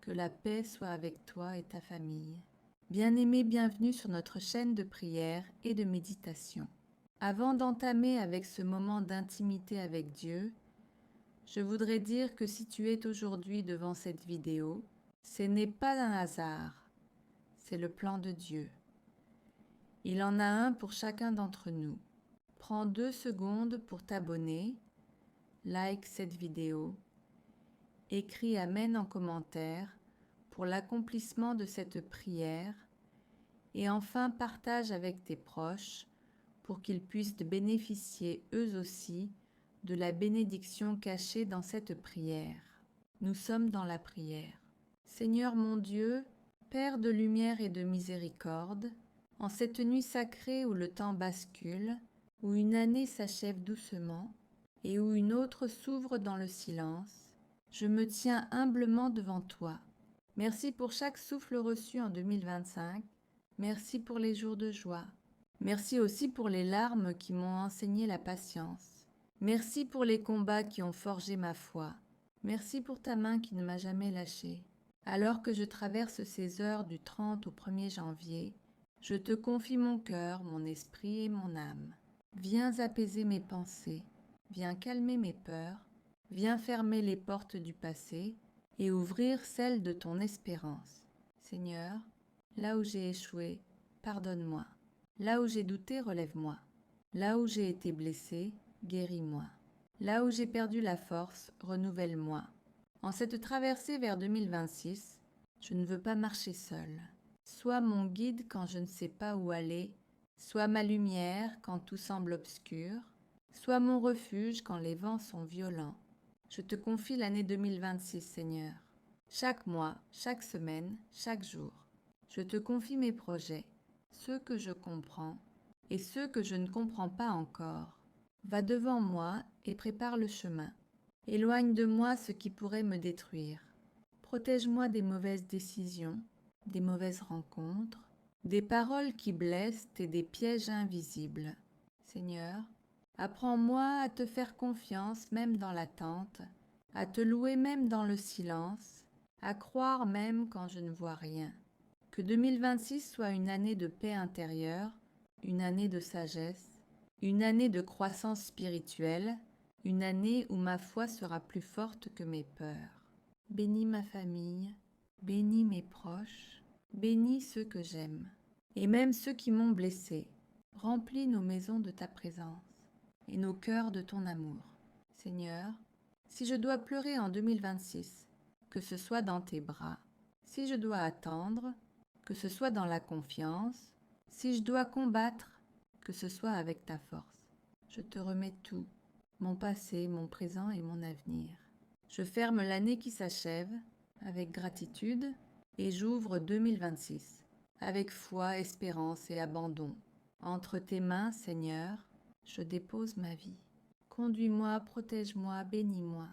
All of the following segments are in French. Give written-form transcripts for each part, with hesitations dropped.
Que la paix soit avec toi et ta famille. Bien-aimé, bienvenue sur notre chaîne de prière et de méditation. Avant d'entamer avec ce moment d'intimité avec Dieu, je voudrais dire que si tu es aujourd'hui devant cette vidéo, ce n'est pas un hasard, c'est le plan de Dieu. Il en a un pour chacun d'entre nous. Prends 2 secondes pour t'abonner, like cette vidéo, écris Amen en commentaire pour l'accomplissement de cette prière et enfin partage avec tes proches pour qu'ils puissent bénéficier eux aussi de la bénédiction cachée dans cette prière. Nous sommes dans la prière. Seigneur mon Dieu, Père de lumière et de miséricorde, en cette nuit sacrée où le temps bascule, où une année s'achève doucement et où une autre s'ouvre dans le silence, je me tiens humblement devant toi. Merci pour chaque souffle reçu en 2025. Merci pour les jours de joie. Merci aussi pour les larmes qui m'ont enseigné la patience. Merci pour les combats qui ont forgé ma foi. Merci pour ta main qui ne m'a jamais lâchée. Alors que je traverse ces heures du 30 au 1er janvier, je te confie mon cœur, mon esprit et mon âme. Viens apaiser mes pensées, viens calmer mes peurs, viens fermer les portes du passé et ouvrir celles de ton espérance. Seigneur, là où j'ai échoué, pardonne-moi. Là où j'ai douté, relève-moi. Là où j'ai été blessé, guéris-moi. Là où j'ai perdu la force, renouvelle-moi. En cette traversée vers 2026, je ne veux pas marcher seule. Sois mon guide quand je ne sais pas où aller, sois ma lumière quand tout semble obscur, sois mon refuge quand les vents sont violents. Je te confie l'année 2026, Seigneur. Chaque mois, chaque semaine, chaque jour. Je te confie mes projets, ceux que je comprends et ceux que je ne comprends pas encore. Va devant moi et prépare le chemin. Éloigne de moi ce qui pourrait me détruire. Protège-moi des mauvaises décisions, des mauvaises rencontres, des paroles qui blessent et des pièges invisibles. Seigneur, apprends-moi à te faire confiance même dans l'attente, à te louer même dans le silence, à croire même quand je ne vois rien. Que 2026 soit une année de paix intérieure, une année de sagesse, une année de croissance spirituelle, une année où ma foi sera plus forte que mes peurs. Bénis ma famille, bénis mes proches, bénis ceux que j'aime, et même ceux qui m'ont blessé. Remplis nos maisons de ta présence et nos cœurs de ton amour. Seigneur, si je dois pleurer en 2026, que ce soit dans tes bras. Si je dois attendre, que ce soit dans la confiance. Si je dois combattre, que ce soit avec ta force. Je te remets tout, mon passé, mon présent et mon avenir. Je ferme l'année qui s'achève avec gratitude et j'ouvre 2026 avec foi, espérance et abandon. Entre tes mains, Seigneur, je dépose ma vie. Conduis-moi, protège-moi, bénis-moi,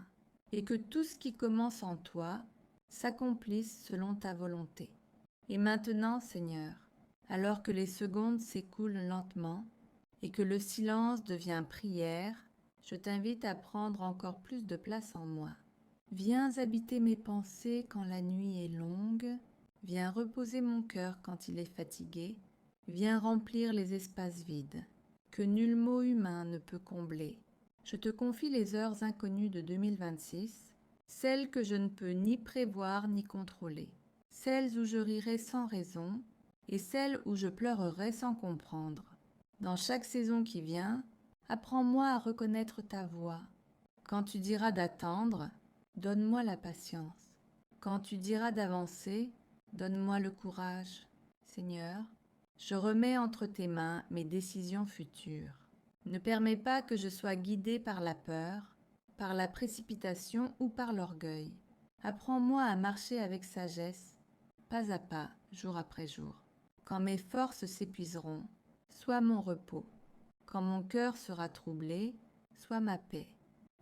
et que tout ce qui commence en toi s'accomplisse selon ta volonté. Et maintenant, Seigneur, alors que les secondes s'écoulent lentement et que le silence devient prière, je t'invite à prendre encore plus de place en moi. Viens habiter mes pensées quand la nuit est longue, viens reposer mon cœur quand il est fatigué, viens remplir les espaces vides, que nul mot humain ne peut combler. Je te confie les heures inconnues de 2026, celles que je ne peux ni prévoir ni contrôler, celles où je rirai sans raison et celles où je pleurerai sans comprendre. Dans chaque saison qui vient, apprends-moi à reconnaître ta voix. Quand tu diras d'attendre, donne-moi la patience. Quand tu diras d'avancer, donne-moi le courage. Seigneur, je remets entre tes mains mes décisions futures. Ne permets pas que je sois guidée par la peur, par la précipitation ou par l'orgueil. Apprends-moi à marcher avec sagesse, pas à pas, jour après jour. Quand mes forces s'épuiseront, sois mon repos. Quand mon cœur sera troublé, sois ma paix.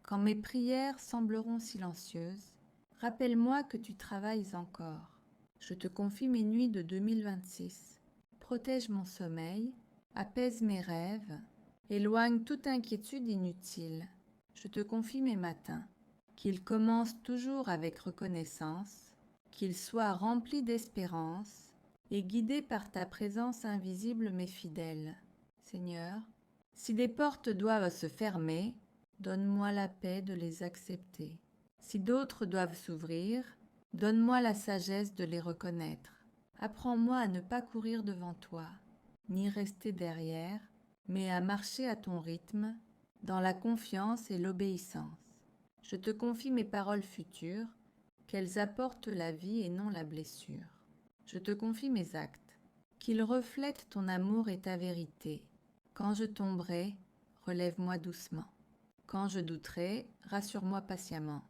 Quand mes prières sembleront silencieuses, rappelle-moi que tu travailles encore. Je te confie mes nuits de 2026. Protège mon sommeil, apaise mes rêves, éloigne toute inquiétude inutile. Je te confie mes matins, qu'ils commencent toujours avec reconnaissance, qu'ils soient remplis d'espérance et guidés par ta présence invisible mais fidèle. Seigneur, si des portes doivent se fermer, donne-moi la paix de les accepter. Si d'autres doivent s'ouvrir, donne-moi la sagesse de les reconnaître. Apprends-moi à ne pas courir devant toi, ni rester derrière, mais à marcher à ton rythme, dans la confiance et l'obéissance. Je te confie mes paroles futures, qu'elles apportent la vie et non la blessure. Je te confie mes actes, qu'ils reflètent ton amour et ta vérité. Quand je tomberai, relève-moi doucement. Quand je douterai, rassure-moi patiemment.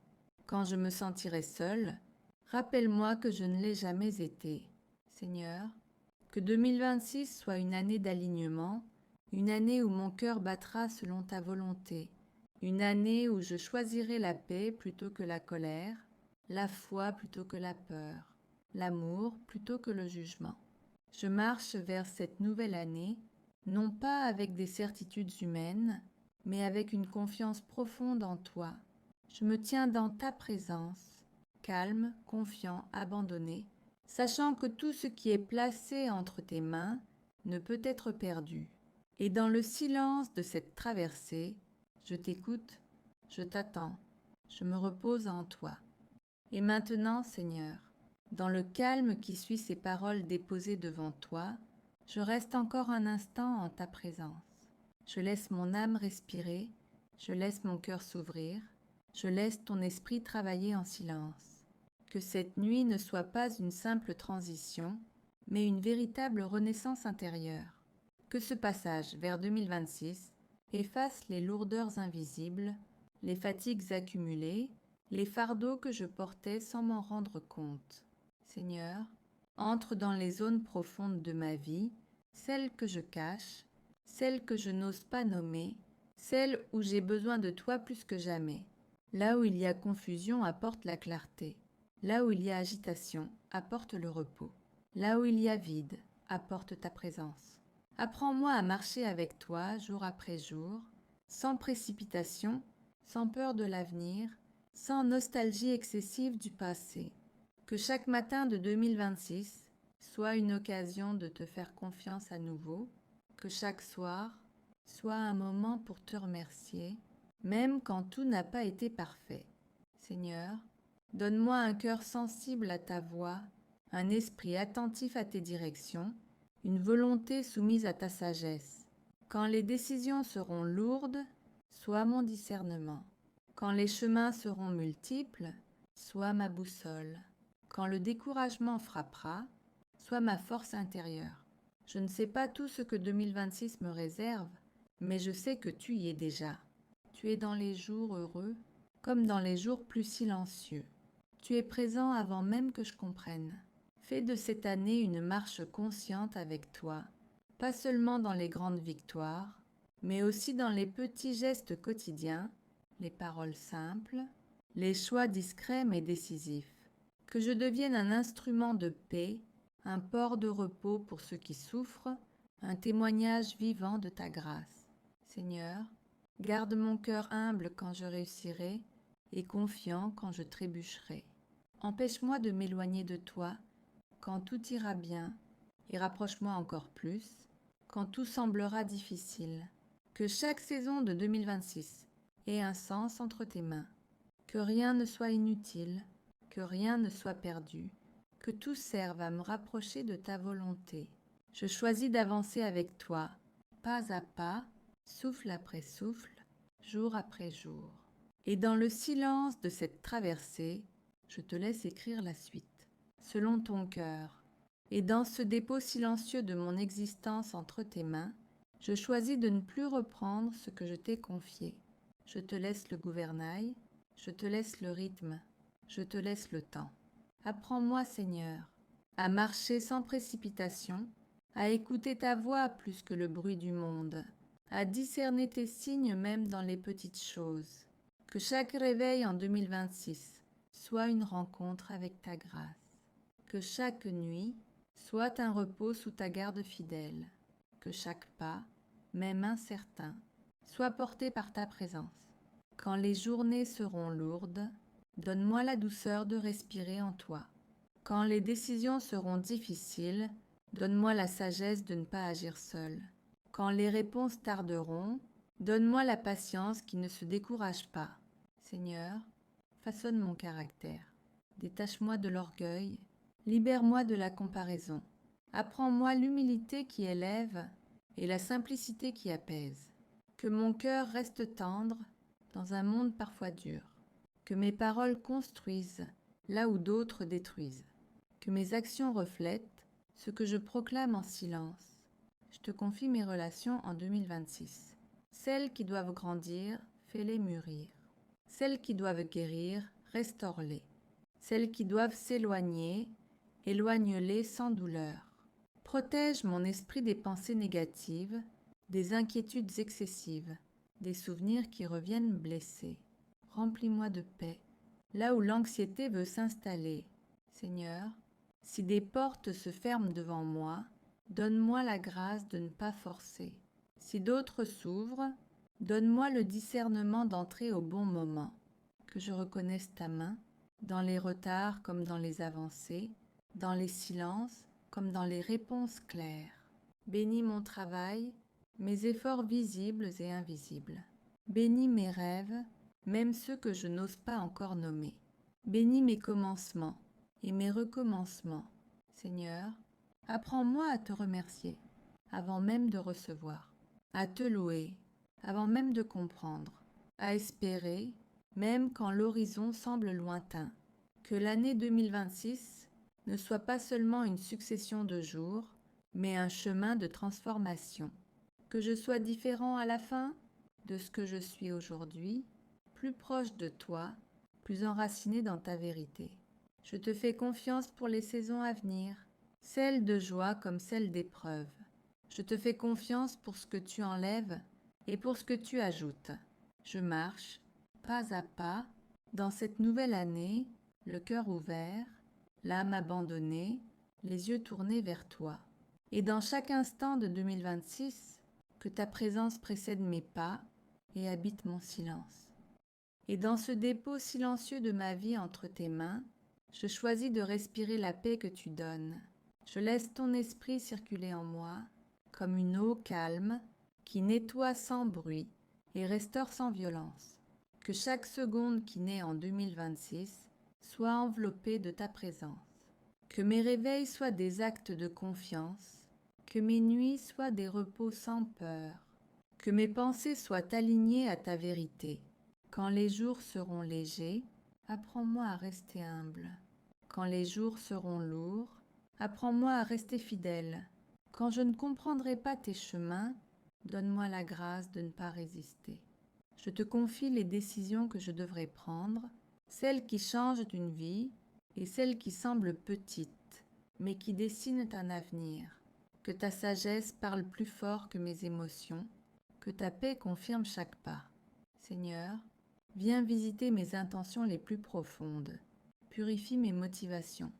Quand je me sentirai seule, rappelle-moi que je ne l'ai jamais été. Seigneur, que 2026 soit une année d'alignement, une année où mon cœur battra selon ta volonté, une année où je choisirai la paix plutôt que la colère, la foi plutôt que la peur, l'amour plutôt que le jugement. Je marche vers cette nouvelle année, non pas avec des certitudes humaines, mais avec une confiance profonde en toi. Je me tiens dans ta présence, calme, confiant, abandonné, sachant que tout ce qui est placé entre tes mains ne peut être perdu. Et dans le silence de cette traversée, je t'écoute, je t'attends, je me repose en toi. Et maintenant, Seigneur, dans le calme qui suit ces paroles déposées devant toi, je reste encore un instant en ta présence. Je laisse mon âme respirer, je laisse mon cœur s'ouvrir, je laisse ton esprit travailler en silence. Que cette nuit ne soit pas une simple transition, mais une véritable renaissance intérieure. Que ce passage vers 2026 efface les lourdeurs invisibles, les fatigues accumulées, les fardeaux que je portais sans m'en rendre compte. Seigneur, entre dans les zones profondes de ma vie, celles que je cache, celles que je n'ose pas nommer, celles où j'ai besoin de toi plus que jamais. Là où il y a confusion, apporte la clarté. Là où il y a agitation, apporte le repos. Là où il y a vide, apporte ta présence. Apprends-moi à marcher avec toi jour après jour, sans précipitation, sans peur de l'avenir, sans nostalgie excessive du passé. Que chaque matin de 2026 soit une occasion de te faire confiance à nouveau, que chaque soir soit un moment pour te remercier, même quand tout n'a pas été parfait. Seigneur, donne-moi un cœur sensible à ta voix, un esprit attentif à tes directions, une volonté soumise à ta sagesse. Quand les décisions seront lourdes, sois mon discernement. Quand les chemins seront multiples, sois ma boussole. Quand le découragement frappera, sois ma force intérieure. Je ne sais pas tout ce que 2026 me réserve, mais je sais que tu y es déjà. Tu es dans les jours heureux, comme dans les jours plus silencieux. Tu es présent avant même que je comprenne. Fais de cette année une marche consciente avec toi, pas seulement dans les grandes victoires, mais aussi dans les petits gestes quotidiens, les paroles simples, les choix discrets mais décisifs. Que je devienne un instrument de paix, un port de repos pour ceux qui souffrent, un témoignage vivant de ta grâce. Seigneur, garde mon cœur humble quand je réussirai et confiant quand je trébucherai. Empêche-moi de m'éloigner de toi quand tout ira bien et rapproche-moi encore plus quand tout semblera difficile. Que chaque saison de 2026 ait un sens entre tes mains. Que rien ne soit inutile, que rien ne soit perdu, que tout serve à me rapprocher de ta volonté. Je choisis d'avancer avec toi, pas à pas, souffle après souffle, jour après jour. Et dans le silence de cette traversée, je te laisse écrire la suite, selon ton cœur. Et dans ce dépôt silencieux de mon existence entre tes mains, je choisis de ne plus reprendre ce que je t'ai confié. Je te laisse le gouvernail, je te laisse le rythme, je te laisse le temps. Apprends-moi, Seigneur, à marcher sans précipitation, à écouter ta voix plus que le bruit du monde, à discerner tes signes même dans les petites choses. Que chaque réveil en 2026 soit une rencontre avec ta grâce. Que chaque nuit soit un repos sous ta garde fidèle. Que chaque pas, même incertain, soit porté par ta présence. Quand les journées seront lourdes, donne-moi la douceur de respirer en toi. Quand les décisions seront difficiles, donne-moi la sagesse de ne pas agir seul. Quand les réponses tarderont, donne-moi la patience qui ne se décourage pas. Seigneur, façonne mon caractère. Détache-moi de l'orgueil, libère-moi de la comparaison. Apprends-moi l'humilité qui élève et la simplicité qui apaise. Que mon cœur reste tendre dans un monde parfois dur. Que mes paroles construisent là où d'autres détruisent. Que mes actions reflètent ce que je proclame en silence. Je te confie mes relations en 2026. Celles qui doivent grandir, fais-les mûrir. Celles qui doivent guérir, restaure-les. Celles qui doivent s'éloigner, éloigne-les sans douleur. Protège mon esprit des pensées négatives, des inquiétudes excessives, des souvenirs qui reviennent blessés. Remplis-moi de paix, là où l'anxiété veut s'installer. Seigneur, si des portes se ferment devant moi, donne-moi la grâce de ne pas forcer. Si d'autres s'ouvrent, donne-moi le discernement d'entrer au bon moment. Que je reconnaisse ta main, dans les retards comme dans les avancées, dans les silences comme dans les réponses claires. Bénis mon travail, mes efforts visibles et invisibles. Bénis mes rêves, même ceux que je n'ose pas encore nommer. Bénis mes commencements et mes recommencements. Seigneur, apprends-moi à te remercier avant même de recevoir, à te louer avant même de comprendre, à espérer même quand l'horizon semble lointain. Que l'année 2026 ne soit pas seulement une succession de jours, mais un chemin de transformation. Que je sois différent à la fin de ce que je suis aujourd'hui, plus proche de toi, plus enraciné dans ta vérité. Je te fais confiance pour les saisons à venir, celles de joie comme celles d'épreuve. Je te fais confiance pour ce que tu enlèves et pour ce que tu ajoutes. Je marche, pas à pas, dans cette nouvelle année, le cœur ouvert, l'âme abandonnée, les yeux tournés vers toi. Et dans chaque instant de 2026, que ta présence précède mes pas et habite mon silence. Et dans ce dépôt silencieux de ma vie entre tes mains, je choisis de respirer la paix que tu donnes. Je laisse ton esprit circuler en moi, comme une eau calme qui nettoie sans bruit et restaure sans violence. Que chaque seconde qui naît en 2026 soit enveloppée de ta présence. Que mes réveils soient des actes de confiance, que mes nuits soient des repos sans peur, que mes pensées soient alignées à ta vérité. Quand les jours seront légers, apprends-moi à rester humble. Quand les jours seront lourds, apprends-moi à rester fidèle. Quand je ne comprendrai pas tes chemins, donne-moi la grâce de ne pas résister. Je te confie les décisions que je devrais prendre, celles qui changent une vie et celles qui semblent petites, mais qui dessinent un avenir. Que ta sagesse parle plus fort que mes émotions, que ta paix confirme chaque pas. Seigneur, viens visiter mes intentions les plus profondes, purifie mes motivations,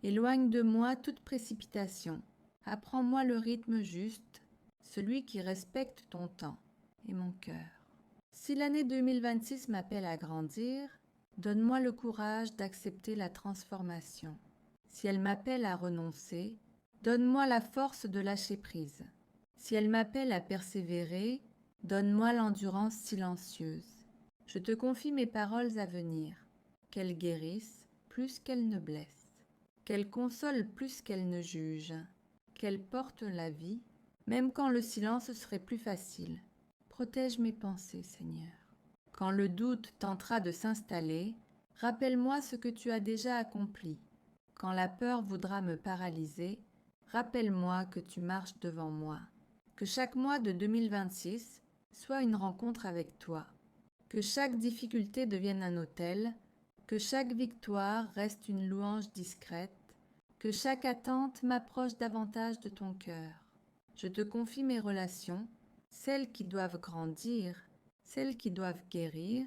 éloigne de moi toute précipitation, apprends-moi le rythme juste, celui qui respecte ton temps et mon cœur. Si l'année 2026 m'appelle à grandir, donne-moi le courage d'accepter la transformation. Si elle m'appelle à renoncer, donne-moi la force de lâcher prise. Si elle m'appelle à persévérer, donne-moi l'endurance silencieuse. Je te confie mes paroles à venir, qu'elles guérissent plus qu'elles ne blessent, qu'elles consolent plus qu'elles ne jugent, qu'elles portent la vie, même quand le silence serait plus facile. Protège mes pensées, Seigneur. Quand le doute tentera de s'installer, rappelle-moi ce que tu as déjà accompli. Quand la peur voudra me paralyser, rappelle-moi que tu marches devant moi. Que chaque mois de 2026 soit une rencontre avec toi. Que chaque difficulté devienne un autel. Que chaque victoire reste une louange discrète. Que chaque attente m'approche davantage de ton cœur. Je te confie mes relations, celles qui doivent grandir, celles qui doivent guérir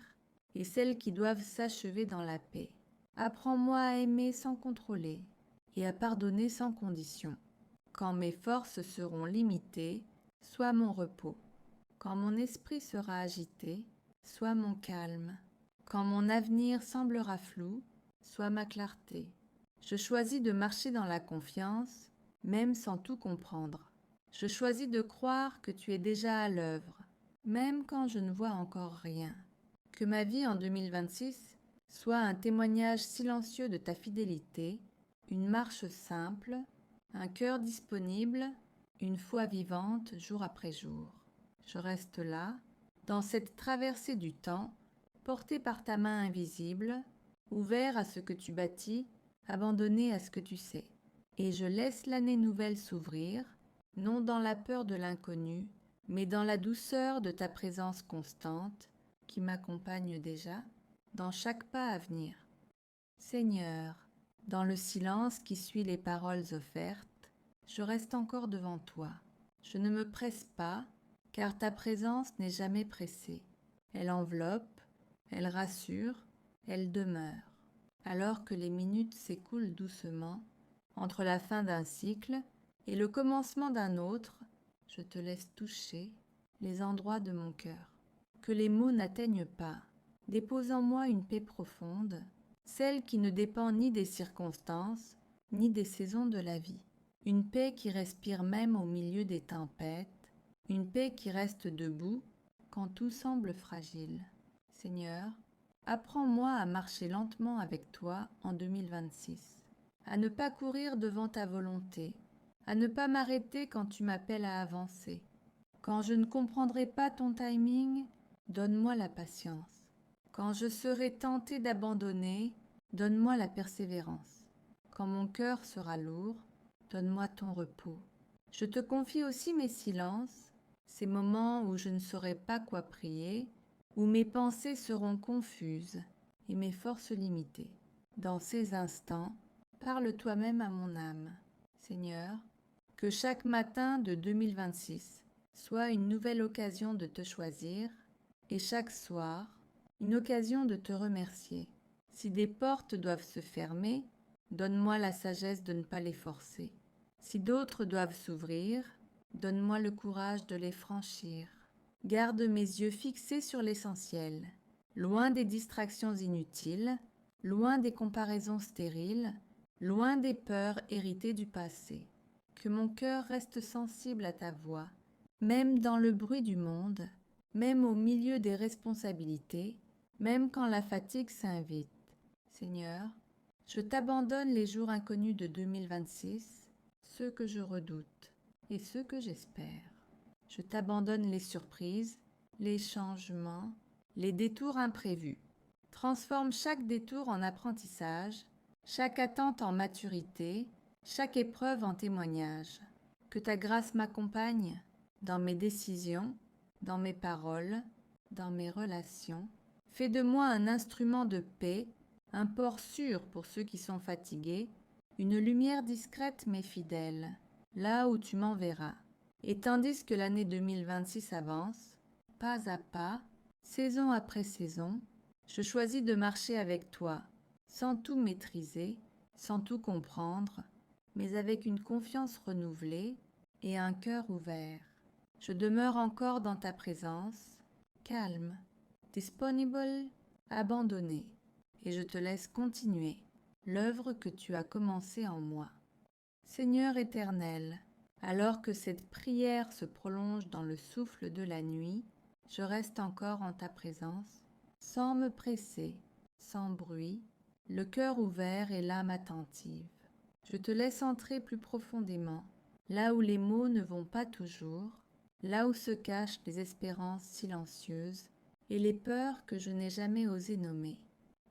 et celles qui doivent s'achever dans la paix. Apprends-moi à aimer sans contrôler et à pardonner sans condition. Quand mes forces seront limitées, sois mon repos. Quand mon esprit sera agité, sois mon calme. Quand mon avenir semblera flou, sois ma clarté. Je choisis de marcher dans la confiance, même sans tout comprendre. Je choisis de croire que tu es déjà à l'œuvre, même quand je ne vois encore rien. Que ma vie en 2026 soit un témoignage silencieux de ta fidélité, une marche simple, un cœur disponible, une foi vivante jour après jour. Je reste là, dans cette traversée du temps, porté par ta main invisible, ouvert à ce que tu bâtis, abandonné à ce que tu sais. Et je laisse l'année nouvelle s'ouvrir, non dans la peur de l'inconnu, mais dans la douceur de ta présence constante, qui m'accompagne déjà, dans chaque pas à venir. Seigneur, dans le silence qui suit les paroles offertes, je reste encore devant toi. Je ne me presse pas, car ta présence n'est jamais pressée. Elle enveloppe, elle rassure, elle demeure. Alors que les minutes s'écoulent doucement, entre la fin d'un cycle et le commencement d'un autre, je te laisse toucher les endroits de mon cœur. Que les mots n'atteignent pas, dépose en moi une paix profonde, celle qui ne dépend ni des circonstances, ni des saisons de la vie. Une paix qui respire même au milieu des tempêtes, une paix qui reste debout quand tout semble fragile. Seigneur, apprends-moi à marcher lentement avec toi en 2026, à ne pas courir devant ta volonté, à ne pas m'arrêter quand tu m'appelles à avancer. Quand je ne comprendrai pas ton timing, donne-moi la patience. Quand je serai tenté d'abandonner, donne-moi la persévérance. Quand mon cœur sera lourd, donne-moi ton repos. Je te confie aussi mes silences, ces moments où je ne saurai pas quoi prier, où mes pensées seront confuses et mes forces limitées. Dans ces instants, parle toi-même à mon âme. Seigneur, que chaque matin de 2026 soit une nouvelle occasion de te choisir et chaque soir, une occasion de te remercier. Si des portes doivent se fermer, donne-moi la sagesse de ne pas les forcer. Si d'autres doivent s'ouvrir, donne-moi le courage de les franchir. Garde mes yeux fixés sur l'essentiel, loin des distractions inutiles, loin des comparaisons stériles, loin des peurs héritées du passé. Que mon cœur reste sensible à ta voix, même dans le bruit du monde, même au milieu des responsabilités, même quand la fatigue s'invite. Seigneur, je t'abandonne les jours inconnus de 2026, ceux que je redoute et ceux que j'espère. Je t'abandonne les surprises, les changements, les détours imprévus. Transforme chaque détour en apprentissage, chaque attente en maturité, chaque épreuve en témoignage. Que ta grâce m'accompagne dans mes décisions, dans mes paroles, dans mes relations. Fais de moi un instrument de paix, un port sûr pour ceux qui sont fatigués, une lumière discrète mais fidèle, là où tu m'enverras. Et tandis que l'année 2026 avance, pas à pas, saison après saison, je choisis de marcher avec toi, sans tout maîtriser, sans tout comprendre, mais avec une confiance renouvelée et un cœur ouvert. Je demeure encore dans ta présence, calme, disponible, abandonné, et je te laisse continuer l'œuvre que tu as commencée en moi. Seigneur éternel, alors que cette prière se prolonge dans le souffle de la nuit, je reste encore en ta présence, sans me presser, sans bruit, le cœur ouvert et l'âme attentive. Je te laisse entrer plus profondément, là où les mots ne vont pas toujours, là où se cachent les espérances silencieuses et les peurs que je n'ai jamais osé nommer.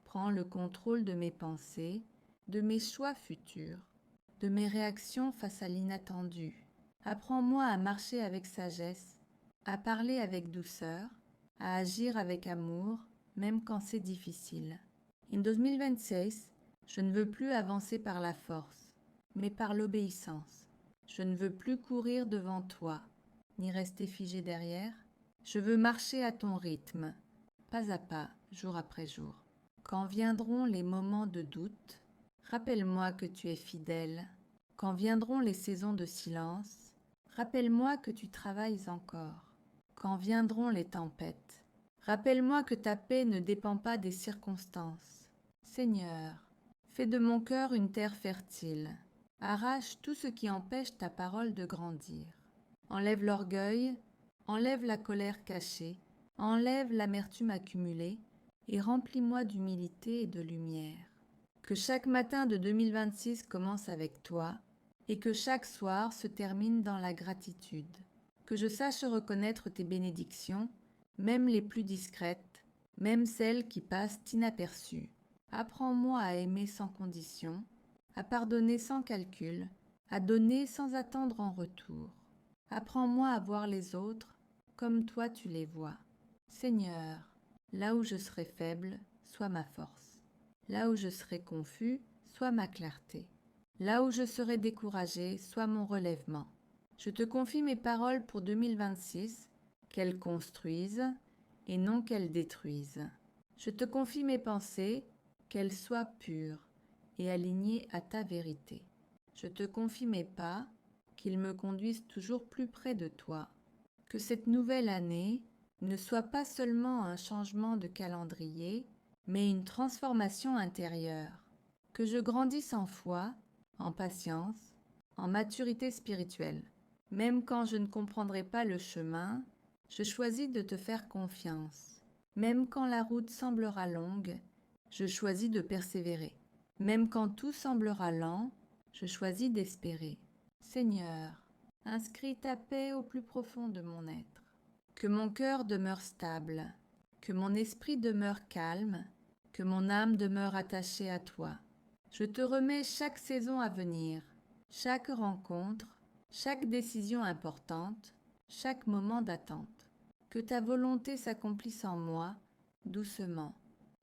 Prends le contrôle de mes pensées, de mes choix futurs, de mes réactions face à l'inattendu. Apprends-moi à marcher avec sagesse, à parler avec douceur, à agir avec amour, même quand c'est difficile. En 2026, je ne veux plus avancer par la force, mais par l'obéissance. Je ne veux plus courir devant toi, ni rester figé derrière. Je veux marcher à ton rythme, pas à pas, jour après jour. Quand viendront les moments de doute, rappelle-moi que tu es fidèle. Quand viendront les saisons de silence, rappelle-moi que tu travailles encore. Quand viendront les tempêtes, rappelle-moi que ta paix ne dépend pas des circonstances. Seigneur, Fais de mon cœur une terre fertile. Arrache tout ce qui empêche ta parole de grandir. Enlève l'orgueil, enlève la colère cachée, enlève l'amertume accumulée et remplis-moi d'humilité et de lumière. Que chaque matin de 2026 commence avec toi et que chaque soir se termine dans la gratitude. Que je sache reconnaître tes bénédictions, même les plus discrètes, même celles qui passent inaperçues. Apprends-moi à aimer sans condition, à pardonner sans calcul, à donner sans attendre en retour. Apprends-moi à voir les autres comme toi tu les vois. Seigneur, là où je serai faible, sois ma force. Là où je serai confus, sois ma clarté. Là où je serai découragé, sois mon relèvement. Je te confie mes paroles pour 2026, qu'elles construisent et non qu'elles détruisent. Je te confie mes pensées, qu'elles soient pures et alignées à ta vérité. Je te confie mes pas, qu'ils me conduisent toujours plus près de toi. Que cette nouvelle année ne soit pas seulement un changement de calendrier, mais une transformation intérieure. Que je grandisse en foi, en patience, en maturité spirituelle. Même quand je ne comprendrai pas le chemin, je choisis de te faire confiance. Même quand la route semblera longue, je choisis de persévérer. Même quand tout semblera lent, je choisis d'espérer. Seigneur, inscris ta paix au plus profond de mon être. Que mon cœur demeure stable, que mon esprit demeure calme, que mon âme demeure attachée à toi. Je te remets chaque saison à venir, chaque rencontre, chaque décision importante, chaque moment d'attente. Que ta volonté s'accomplisse en moi, doucement,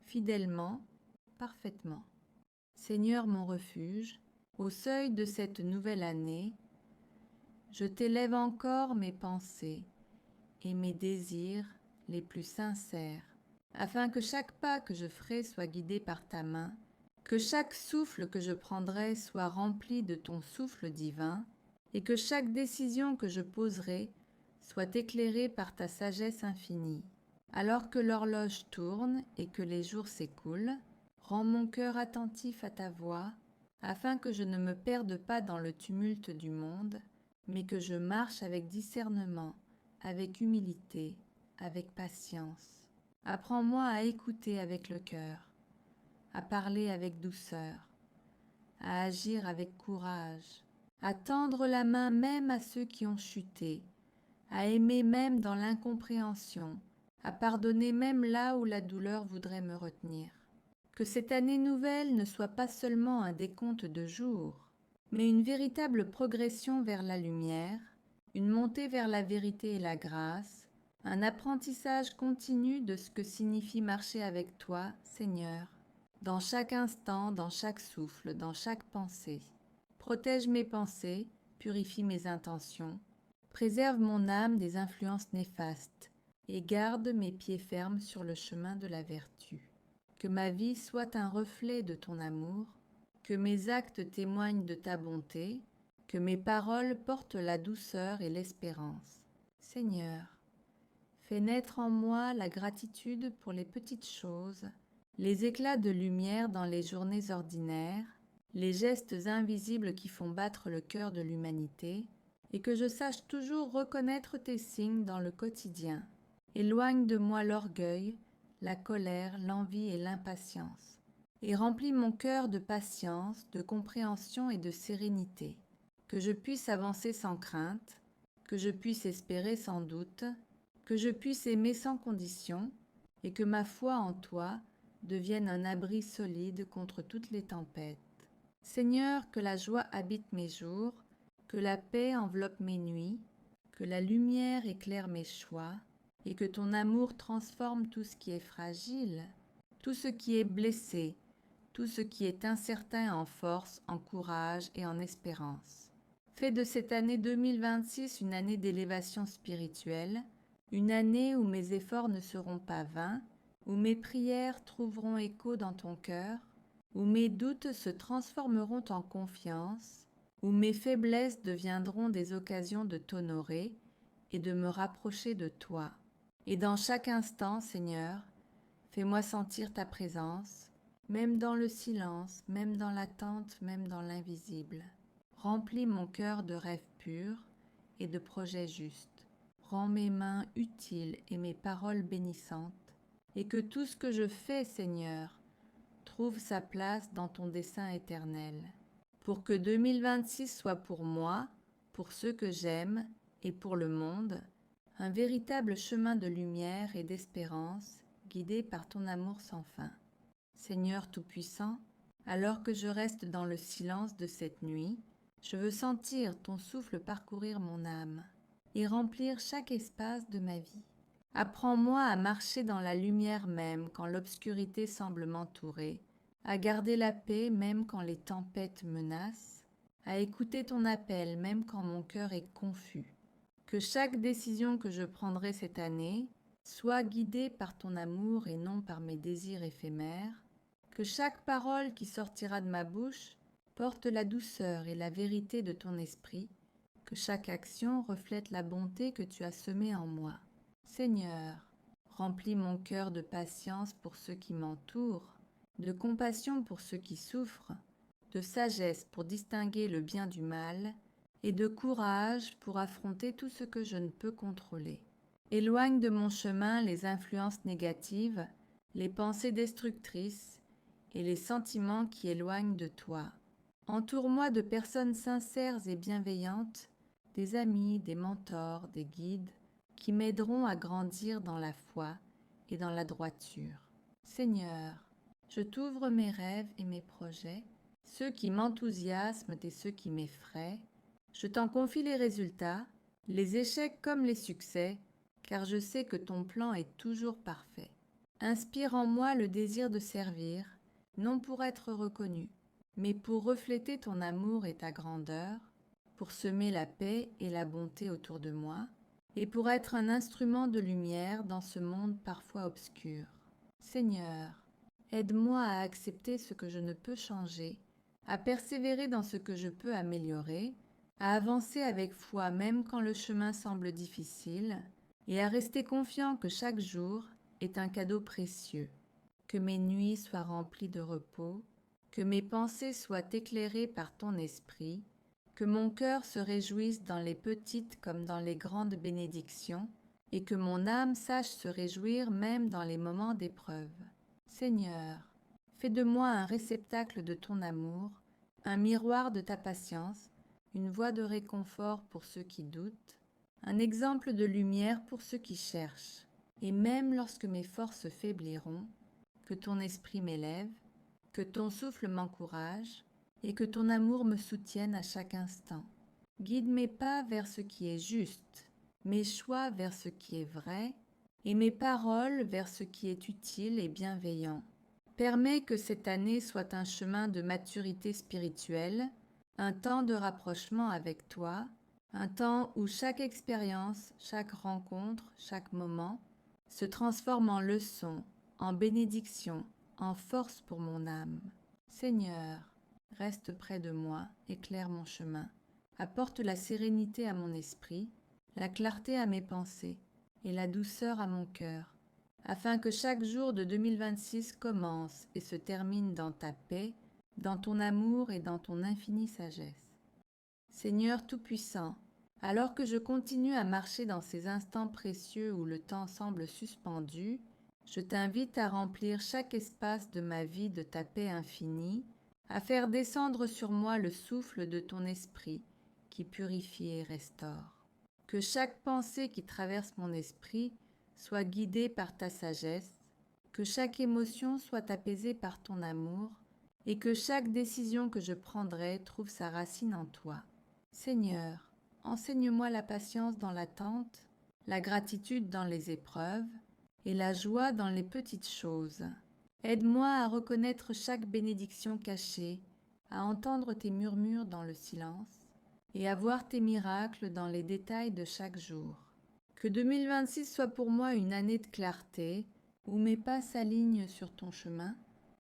fidèlement, parfaitement. Seigneur mon refuge, au seuil de cette nouvelle année, je t'élève encore mes pensées et mes désirs les plus sincères, afin que chaque pas que je ferai soit guidé par ta main, que chaque souffle que je prendrai soit rempli de ton souffle divin, et que chaque décision que je poserai soit éclairée par ta sagesse infinie. Alors que l'horloge tourne et que les jours s'écoulent, rends mon cœur attentif à ta voix, afin que je ne me perde pas dans le tumulte du monde, mais que je marche avec discernement, avec humilité, avec patience. Apprends-moi à écouter avec le cœur, à parler avec douceur, à agir avec courage, à tendre la main même à ceux qui ont chuté, à aimer même dans l'incompréhension, à pardonner même là où la douleur voudrait me retenir. Que cette année nouvelle ne soit pas seulement un décompte de jours, mais une véritable progression vers la lumière, une montée vers la vérité et la grâce, un apprentissage continu de ce que signifie marcher avec toi, Seigneur, dans chaque instant, dans chaque souffle, dans chaque pensée. Protège mes pensées, purifie mes intentions, préserve mon âme des influences néfastes et garde mes pieds fermes sur le chemin de la vertu. Que ma vie soit un reflet de ton amour, que mes actes témoignent de ta bonté, que mes paroles portent la douceur et l'espérance. Seigneur, fais naître en moi la gratitude pour les petites choses, les éclats de lumière dans les journées ordinaires, les gestes invisibles qui font battre le cœur de l'humanité, et que je sache toujours reconnaître tes signes dans le quotidien. Éloigne de moi l'orgueil, la colère, l'envie et l'impatience, et remplis mon cœur de patience, de compréhension et de sérénité, que je puisse avancer sans crainte, que je puisse espérer sans doute, que je puisse aimer sans condition, et que ma foi en toi devienne un abri solide contre toutes les tempêtes. Seigneur, que la joie habite mes jours, que la paix enveloppe mes nuits, que la lumière éclaire mes choix, et que ton amour transforme tout ce qui est fragile, tout ce qui est blessé, tout ce qui est incertain en force, en courage et en espérance. Fais de cette année 2026 une année d'élévation spirituelle, une année où mes efforts ne seront pas vains, où mes prières trouveront écho dans ton cœur, où mes doutes se transformeront en confiance, où mes faiblesses deviendront des occasions de t'honorer et de me rapprocher de toi. Et dans chaque instant, Seigneur, fais-moi sentir ta présence, même dans le silence, même dans l'attente, même dans l'invisible. Remplis mon cœur de rêves purs et de projets justes. Rends mes mains utiles et mes paroles bénissantes, et que tout ce que je fais, Seigneur, trouve sa place dans ton dessein éternel, pour que 2026 soit pour moi, pour ceux que j'aime et pour le monde, un véritable chemin de lumière et d'espérance guidé par ton amour sans fin. Seigneur Tout-Puissant, alors que je reste dans le silence de cette nuit, je veux sentir ton souffle parcourir mon âme et remplir chaque espace de ma vie. Apprends-moi à marcher dans la lumière même quand l'obscurité semble m'entourer, à garder la paix même quand les tempêtes menacent, à écouter ton appel même quand mon cœur est confus. Que chaque décision que je prendrai cette année soit guidée par ton amour et non par mes désirs éphémères, que chaque parole qui sortira de ma bouche porte la douceur et la vérité de ton esprit, que chaque action reflète la bonté que tu as semée en moi. Seigneur, remplis mon cœur de patience pour ceux qui m'entourent, de compassion pour ceux qui souffrent, de sagesse pour distinguer le bien du mal, et de courage pour affronter tout ce que je ne peux contrôler. Éloigne de mon chemin les influences négatives, les pensées destructrices et les sentiments qui éloignent de toi. Entoure-moi de personnes sincères et bienveillantes, des amis, des mentors, des guides, qui m'aideront à grandir dans la foi et dans la droiture. Seigneur, je t'ouvre mes rêves et mes projets, ceux qui m'enthousiasment et ceux qui m'effraient. Je t'en confie les résultats, les échecs comme les succès, car je sais que ton plan est toujours parfait. Inspire en moi le désir de servir, non pour être reconnu, mais pour refléter ton amour et ta grandeur, pour semer la paix et la bonté autour de moi, et pour être un instrument de lumière dans ce monde parfois obscur. Seigneur, aide-moi à accepter ce que je ne peux changer, à persévérer dans ce que je peux améliorer, à avancer avec foi même quand le chemin semble difficile, et à rester confiant que chaque jour est un cadeau précieux. Que mes nuits soient remplies de repos, que mes pensées soient éclairées par ton esprit, que mon cœur se réjouisse dans les petites comme dans les grandes bénédictions, et que mon âme sache se réjouir même dans les moments d'épreuve. Seigneur, fais de moi un réceptacle de ton amour, un miroir de ta patience, une voie de réconfort pour ceux qui doutent, un exemple de lumière pour ceux qui cherchent, et même lorsque mes forces faibliront, que ton esprit m'élève, que ton souffle m'encourage, et que ton amour me soutienne à chaque instant. Guide mes pas vers ce qui est juste, mes choix vers ce qui est vrai, et mes paroles vers ce qui est utile et bienveillant. Permets que cette année soit un chemin de maturité spirituelle, un temps de rapprochement avec toi, un temps où chaque expérience, chaque rencontre, chaque moment se transforme en leçon, en bénédiction, en force pour mon âme. Seigneur, reste près de moi, éclaire mon chemin, apporte la sérénité à mon esprit, la clarté à mes pensées et la douceur à mon cœur, afin que chaque jour de 2026 commence et se termine dans ta paix, dans ton amour et dans ton infinie sagesse. Seigneur Tout-Puissant, alors que je continue à marcher dans ces instants précieux où le temps semble suspendu, je t'invite à remplir chaque espace de ma vie de ta paix infinie, à faire descendre sur moi le souffle de ton esprit qui purifie et restaure. Que chaque pensée qui traverse mon esprit soit guidée par ta sagesse, que chaque émotion soit apaisée par ton amour, et que chaque décision que je prendrai trouve sa racine en toi. Seigneur, enseigne-moi la patience dans l'attente, la gratitude dans les épreuves et la joie dans les petites choses. Aide-moi à reconnaître chaque bénédiction cachée, à entendre tes murmures dans le silence et à voir tes miracles dans les détails de chaque jour. Que 2026 soit pour moi une année de clarté, où mes pas s'alignent sur ton chemin,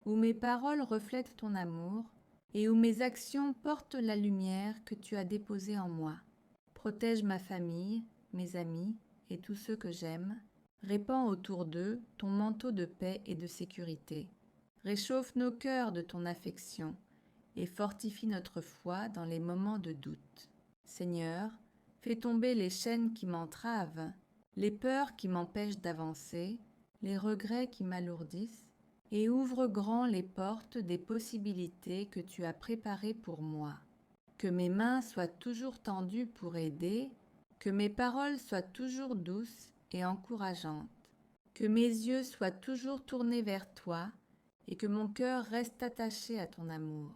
où mes paroles reflètent ton amour, et où mes actions portent la lumière que tu as déposée en moi. Protège ma famille, mes amis et tous ceux que j'aime. Répands autour d'eux ton manteau de paix et de sécurité. Réchauffe nos cœurs de ton affection et fortifie notre foi dans les moments de doute. Seigneur, fais tomber les chaînes qui m'entravent, les peurs qui m'empêchent d'avancer, les regrets qui m'alourdissent, et ouvre grand les portes des possibilités que tu as préparées pour moi. Que mes mains soient toujours tendues pour aider, que mes paroles soient toujours douces et encourageantes, que mes yeux soient toujours tournés vers toi et que mon cœur reste attaché à ton amour.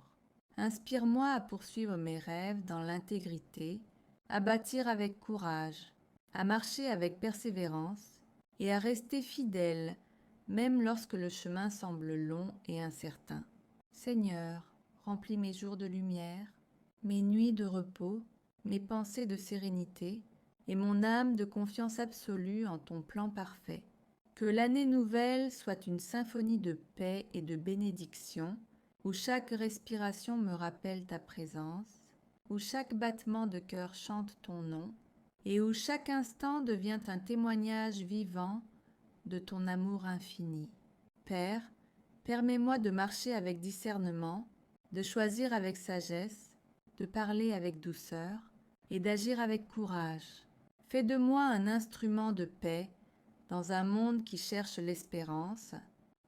Inspire-moi à poursuivre mes rêves dans l'intégrité, à bâtir avec courage, à marcher avec persévérance et à rester fidèle même lorsque le chemin semble long et incertain. Seigneur, remplis mes jours de lumière, mes nuits de repos, mes pensées de sérénité et mon âme de confiance absolue en ton plan parfait. Que l'année nouvelle soit une symphonie de paix et de bénédiction, où chaque respiration me rappelle ta présence, où chaque battement de cœur chante ton nom, et où chaque instant devient un témoignage vivant de ton amour infini. Père, permets-moi de marcher avec discernement, de choisir avec sagesse, de parler avec douceur et d'agir avec courage. Fais de moi un instrument de paix dans un monde qui cherche l'espérance,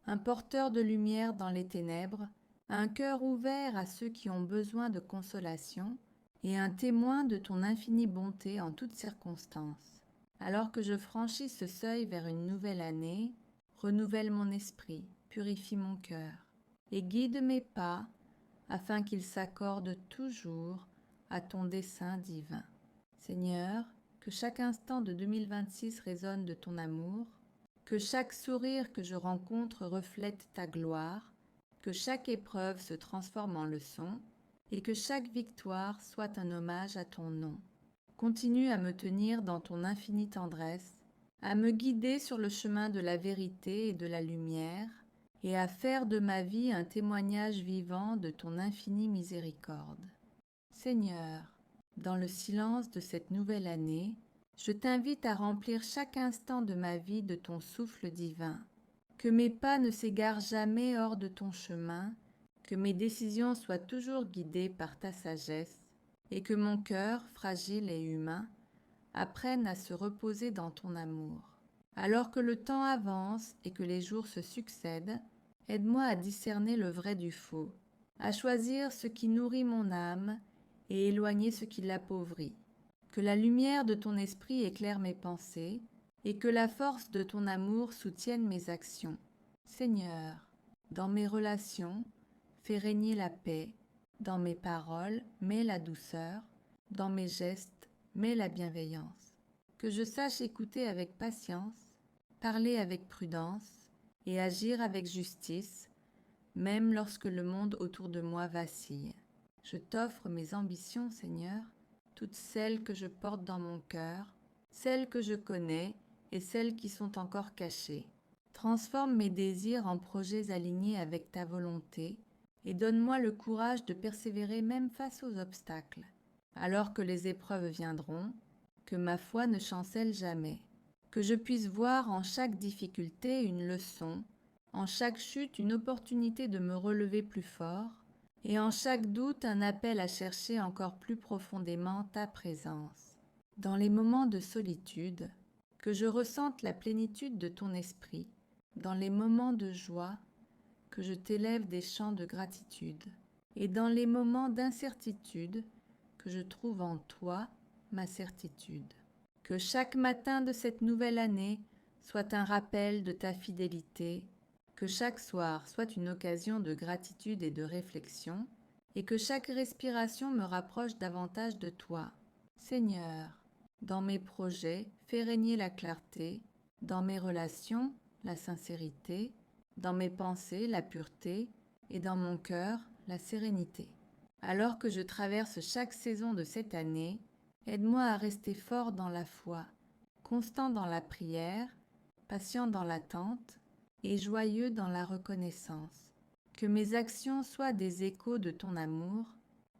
un porteur de lumière dans les ténèbres, un cœur ouvert à ceux qui ont besoin de consolation et un témoin de ton infinie bonté en toutes circonstances. Alors que je franchis ce seuil vers une nouvelle année, renouvelle mon esprit, purifie mon cœur et guide mes pas afin qu'ils s'accordent toujours à ton dessein divin. Seigneur, que chaque instant de 2026 résonne de ton amour, que chaque sourire que je rencontre reflète ta gloire, que chaque épreuve se transforme en leçon et que chaque victoire soit un hommage à ton nom. Continue à me tenir dans ton infinie tendresse, à me guider sur le chemin de la vérité et de la lumière, et à faire de ma vie un témoignage vivant de ton infinie miséricorde. Seigneur, dans le silence de cette nouvelle année, je t'invite à remplir chaque instant de ma vie de ton souffle divin. Que mes pas ne s'égarent jamais hors de ton chemin, que mes décisions soient toujours guidées par ta sagesse, et que mon cœur, fragile et humain, apprenne à se reposer dans ton amour. Alors que le temps avance et que les jours se succèdent, aide-moi à discerner le vrai du faux, à choisir ce qui nourrit mon âme et éloigner ce qui l'appauvrit. Que la lumière de ton esprit éclaire mes pensées et que la force de ton amour soutienne mes actions. Seigneur, dans mes relations, fais régner la paix. Dans mes paroles, mets la douceur, dans mes gestes, mets la bienveillance. Que je sache écouter avec patience, parler avec prudence et agir avec justice, même lorsque le monde autour de moi vacille. Je t'offre mes ambitions, Seigneur, toutes celles que je porte dans mon cœur, celles que je connais et celles qui sont encore cachées. Transforme mes désirs en projets alignés avec ta volonté, et donne-moi le courage de persévérer même face aux obstacles. Alors que les épreuves viendront, que ma foi ne chancelle jamais, que je puisse voir en chaque difficulté une leçon, en chaque chute une opportunité de me relever plus fort, et en chaque doute un appel à chercher encore plus profondément ta présence. Dans les moments de solitude, que je ressente la plénitude de ton esprit, dans les moments de joie, que je t'élève des chants de gratitude, et dans les moments d'incertitude, que je trouve en toi ma certitude. Que chaque matin de cette nouvelle année soit un rappel de ta fidélité, que chaque soir soit une occasion de gratitude et de réflexion, et que chaque respiration me rapproche davantage de toi. Seigneur, dans mes projets, fais régner la clarté, dans mes relations, la sincérité, dans mes pensées, la pureté, et dans mon cœur, la sérénité. Alors que je traverse chaque saison de cette année, aide-moi à rester fort dans la foi, constant dans la prière, patient dans l'attente et joyeux dans la reconnaissance. Que mes actions soient des échos de ton amour,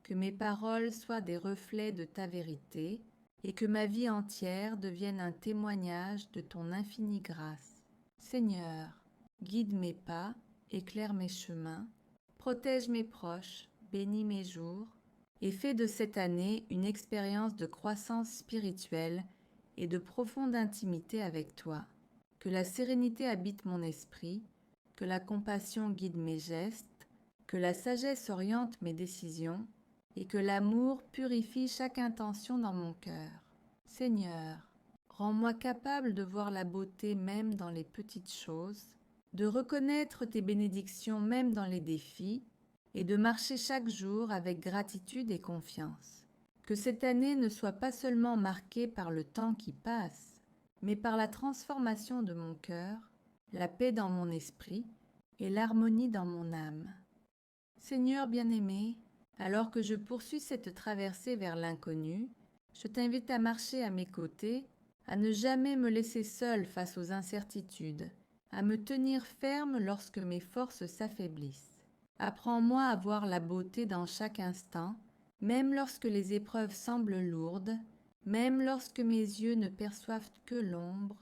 que mes paroles soient des reflets de ta vérité, et que ma vie entière devienne un témoignage de ton infinie grâce. Seigneur, guide mes pas éclaire mes chemins, protège mes proches, bénis mes jours, et fais de cette année une expérience de croissance spirituelle et de profonde intimité avec toi. Que la sérénité habite mon esprit, que la compassion guide mes gestes, que la sagesse oriente mes décisions, et que l'amour purifie chaque intention dans mon cœur. Seigneur, rends-moi capable de voir la beauté même dans les petites choses, de reconnaître tes bénédictions même dans les défis, et de marcher chaque jour avec gratitude et confiance. Que cette année ne soit pas seulement marquée par le temps qui passe, mais par la transformation de mon cœur, la paix dans mon esprit et l'harmonie dans mon âme. Seigneur bien-aimé, alors que je poursuis cette traversée vers l'inconnu, je t'invite à marcher à mes côtés, à ne jamais me laisser seule face aux incertitudes, à me tenir ferme lorsque mes forces s'affaiblissent. Apprends-moi à voir la beauté dans chaque instant, même lorsque les épreuves semblent lourdes, même lorsque mes yeux ne perçoivent que l'ombre,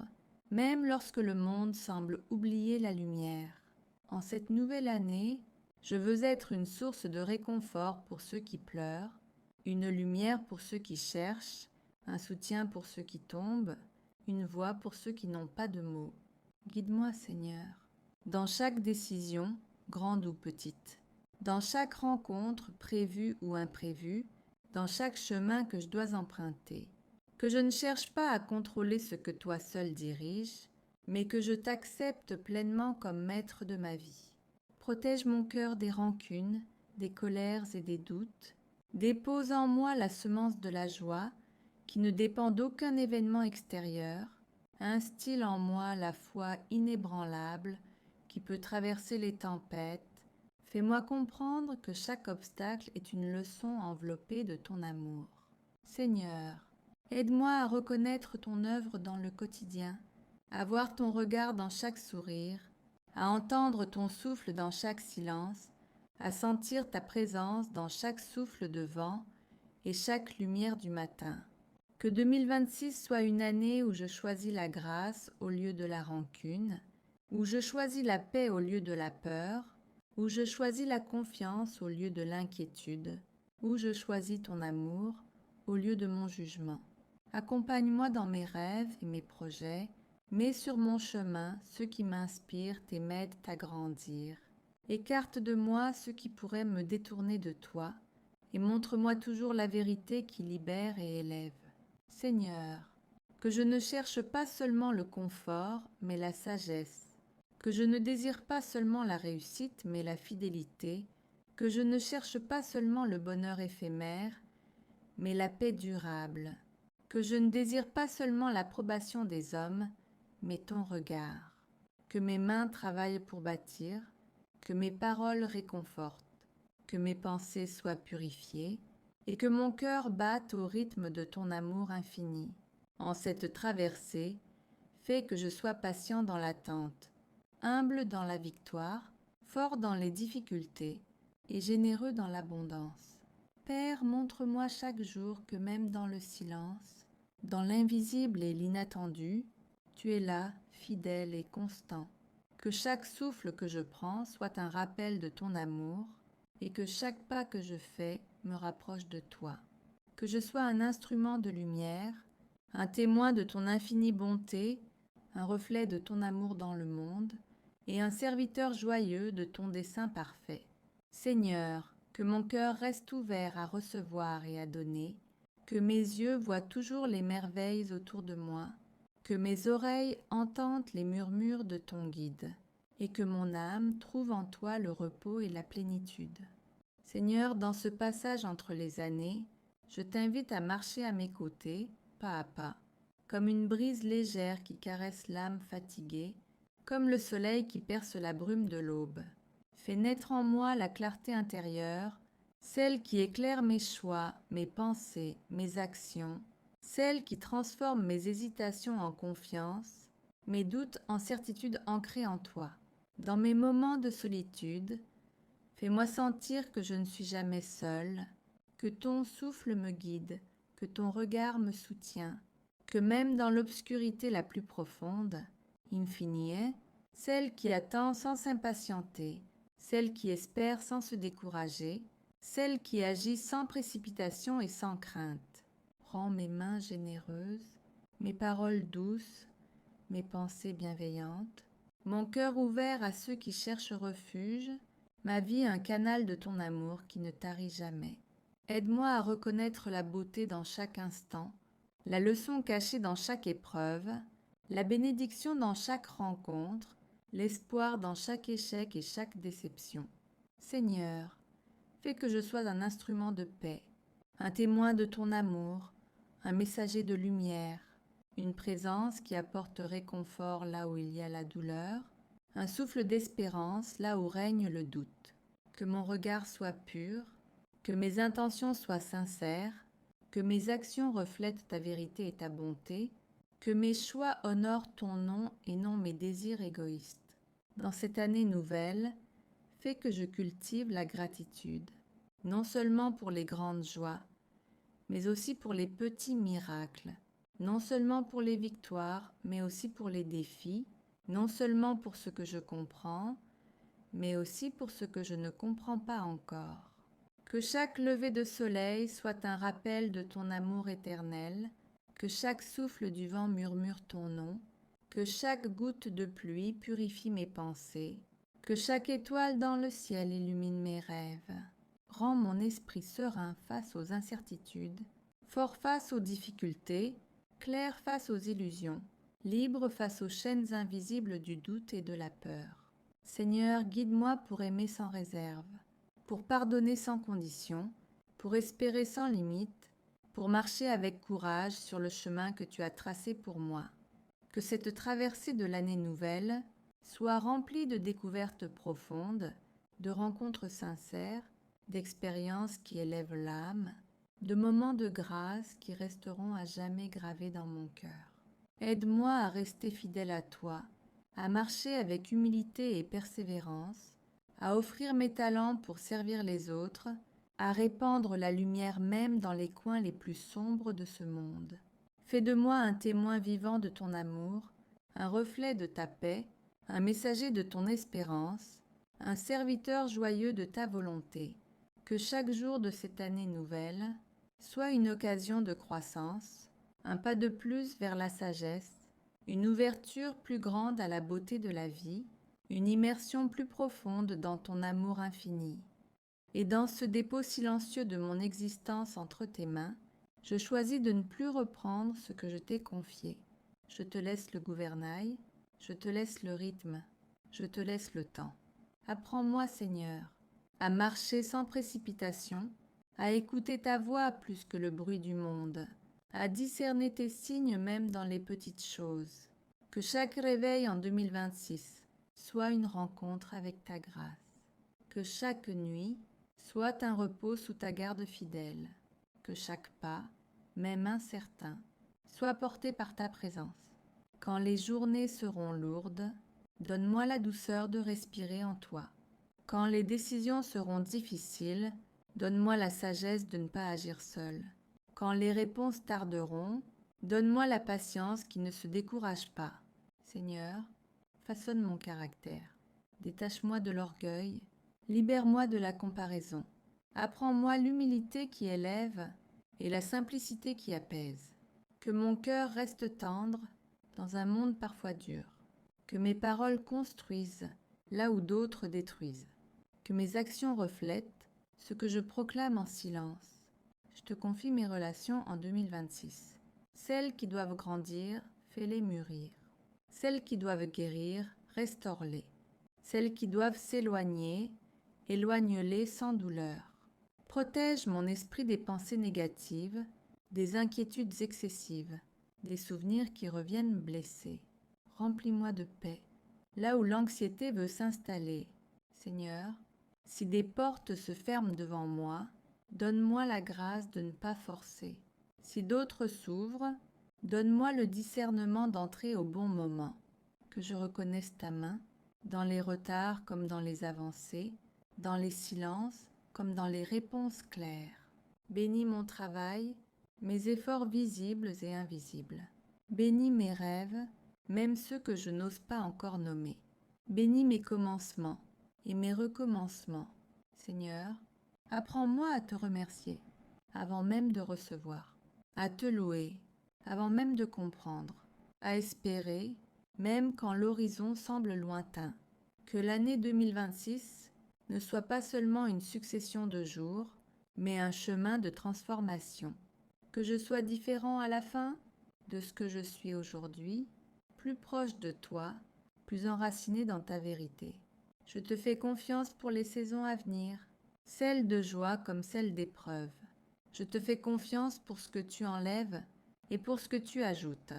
même lorsque le monde semble oublier la lumière. En cette nouvelle année, je veux être une source de réconfort pour ceux qui pleurent, une lumière pour ceux qui cherchent, un soutien pour ceux qui tombent, une voix pour ceux qui n'ont pas de mots. Guide-moi, Seigneur, dans chaque décision, grande ou petite, dans chaque rencontre prévue ou imprévue, dans chaque chemin que je dois emprunter. Que je ne cherche pas à contrôler ce que toi seul diriges, mais que je t'accepte pleinement comme maître de ma vie. Protège mon cœur des rancunes, des colères et des doutes. Dépose en moi la semence de la joie, qui ne dépend d'aucun événement extérieur. Instille en moi la foi inébranlable, qui peut traverser les tempêtes. Fais-moi comprendre que chaque obstacle est une leçon enveloppée de ton amour. Seigneur, aide-moi à reconnaître ton œuvre dans le quotidien, à voir ton regard dans chaque sourire, à entendre ton souffle dans chaque silence, à sentir ta présence dans chaque souffle de vent et chaque lumière du matin. Que 2026 soit une année où je choisis la grâce au lieu de la rancune, où je choisis la paix au lieu de la peur, où je choisis la confiance au lieu de l'inquiétude, où je choisis ton amour au lieu de mon jugement. Accompagne-moi dans mes rêves et mes projets, mets sur mon chemin ceux qui m'inspirent et m'aident à grandir. Écarte de moi ceux qui pourraient me détourner de toi, et montre-moi toujours la vérité qui libère et élève. Seigneur, que je ne cherche pas seulement le confort, mais la sagesse, que je ne désire pas seulement la réussite, mais la fidélité, que je ne cherche pas seulement le bonheur éphémère, mais la paix durable, que je ne désire pas seulement l'approbation des hommes, mais ton regard, que mes mains travaillent pour bâtir, que mes paroles réconfortent, que mes pensées soient purifiées, et que mon cœur batte au rythme de ton amour infini. En cette traversée, fais que je sois patient dans l'attente, humble dans la victoire, fort dans les difficultés et généreux dans l'abondance. Père, montre-moi chaque jour que même dans le silence, dans l'invisible et l'inattendu, tu es là, fidèle et constant. Que chaque souffle que je prends soit un rappel de ton amour et que chaque pas que je fais me rapproche de toi. Que je sois un instrument de lumière, un témoin de ton infinie bonté, un reflet de ton amour dans le monde, et un serviteur joyeux de ton dessein parfait. Seigneur, que mon cœur reste ouvert à recevoir et à donner, que mes yeux voient toujours les merveilles autour de moi, que mes oreilles entendent les murmures de ton guide, et que mon âme trouve en toi le repos et la plénitude. Seigneur, dans ce passage entre les années, je t'invite à marcher à mes côtés, pas à pas, comme une brise légère qui caresse l'âme fatiguée, comme le soleil qui perce la brume de l'aube. Fais naître en moi la clarté intérieure, celle qui éclaire mes choix, mes pensées, mes actions, celle qui transforme mes hésitations en confiance, mes doutes en certitude ancrée en toi. Dans mes moments de solitude, fais-moi sentir que je ne suis jamais seule, que ton souffle me guide, que ton regard me soutient, que même dans l'obscurité la plus profonde, Infinié, celle qui attend sans s'impatienter, celle qui espère sans se décourager, celle qui agit sans précipitation et sans crainte. Rends mes mains généreuses, mes paroles douces, mes pensées bienveillantes, mon cœur ouvert à ceux qui cherchent refuge, ma vie un canal de ton amour qui ne tarit jamais. Aide-moi à reconnaître la beauté dans chaque instant, la leçon cachée dans chaque épreuve, la bénédiction dans chaque rencontre, l'espoir dans chaque échec et chaque déception. Seigneur, fais que je sois un instrument de paix, un témoin de ton amour, un messager de lumière, une présence qui apporte réconfort là où il y a la douleur, un souffle d'espérance là où règne le doute. Que mon regard soit pur, que mes intentions soient sincères, que mes actions reflètent ta vérité et ta bonté, que mes choix honorent ton nom et non mes désirs égoïstes. Dans cette année nouvelle, fais que je cultive la gratitude, non seulement pour les grandes joies, mais aussi pour les petits miracles, non seulement pour les victoires, mais aussi pour les défis, non seulement pour ce que je comprends, mais aussi pour ce que je ne comprends pas encore. Que chaque lever de soleil soit un rappel de ton amour éternel, que chaque souffle du vent murmure ton nom, que chaque goutte de pluie purifie mes pensées, que chaque étoile dans le ciel illumine mes rêves. Rends mon esprit serein face aux incertitudes, fort face aux difficultés, clair face aux illusions, libre face aux chaînes invisibles du doute et de la peur. Seigneur, guide-moi pour aimer sans réserve, pour pardonner sans condition, pour espérer sans limite, pour marcher avec courage sur le chemin que tu as tracé pour moi. Que cette traversée de l'année nouvelle soit remplie de découvertes profondes, de rencontres sincères, d'expériences qui élèvent l'âme, de moments de grâce qui resteront à jamais gravés dans mon cœur. Aide-moi à rester fidèle à toi, à marcher avec humilité et persévérance, à offrir mes talents pour servir les autres, à répandre la lumière même dans les coins les plus sombres de ce monde. Fais de moi un témoin vivant de ton amour, un reflet de ta paix, un messager de ton espérance, un serviteur joyeux de ta volonté. Que chaque jour de cette année nouvelle soit une occasion de croissance, un pas de plus vers la sagesse, une ouverture plus grande à la beauté de la vie, une immersion plus profonde dans ton amour infini. Et dans ce dépôt silencieux de mon existence entre tes mains, je choisis de ne plus reprendre ce que je t'ai confié. Je te laisse le gouvernail, je te laisse le rythme, je te laisse le temps. Apprends-moi, Seigneur, à marcher sans précipitation, à écouter ta voix plus que le bruit du monde, à discerner tes signes même dans les petites choses. Que chaque réveil en 2026 soit une rencontre avec ta grâce. Que chaque nuit soit un repos sous ta garde fidèle. Que chaque pas, même incertain, soit porté par ta présence. Quand les journées seront lourdes, donne-moi la douceur de respirer en toi. Quand les décisions seront difficiles, donne-moi la sagesse de ne pas agir seule. Quand les réponses tarderont, donne-moi la patience qui ne se décourage pas. Seigneur, façonne mon caractère. Détache-moi de l'orgueil, libère-moi de la comparaison. Apprends-moi l'humilité qui élève et la simplicité qui apaise. Que mon cœur reste tendre dans un monde parfois dur. Que mes paroles construisent là où d'autres détruisent. Que mes actions reflètent ce que je proclame en silence. Je te confie mes relations en 2026. Celles qui doivent grandir, fais-les mûrir. Celles qui doivent guérir, restaure-les. Celles qui doivent s'éloigner, éloigne-les sans douleur. Protège mon esprit des pensées négatives, des inquiétudes excessives, des souvenirs qui reviennent blessés. Remplis-moi de paix, là où l'anxiété veut s'installer. Seigneur, si des portes se ferment devant moi, donne-moi la grâce de ne pas forcer. Si d'autres s'ouvrent, donne-moi le discernement d'entrer au bon moment. Que je reconnaisse ta main, dans les retards comme dans les avancées, dans les silences comme dans les réponses claires. Bénis mon travail, mes efforts visibles et invisibles. Bénis mes rêves, même ceux que je n'ose pas encore nommer. Bénis mes commencements et mes recommencements. Seigneur, apprends-moi à te remercier avant même de recevoir, à te louer avant même de comprendre, à espérer même quand l'horizon semble lointain. Que l'année 2026 ne soit pas seulement une succession de jours, mais un chemin de transformation. Que je sois différent à la fin de ce que je suis aujourd'hui, plus proche de toi, plus enraciné dans ta vérité. Je te fais confiance pour les saisons à venir, celles de joie comme celles d'épreuve. Je te fais confiance pour ce que tu enlèves et pour ce que tu ajoutes.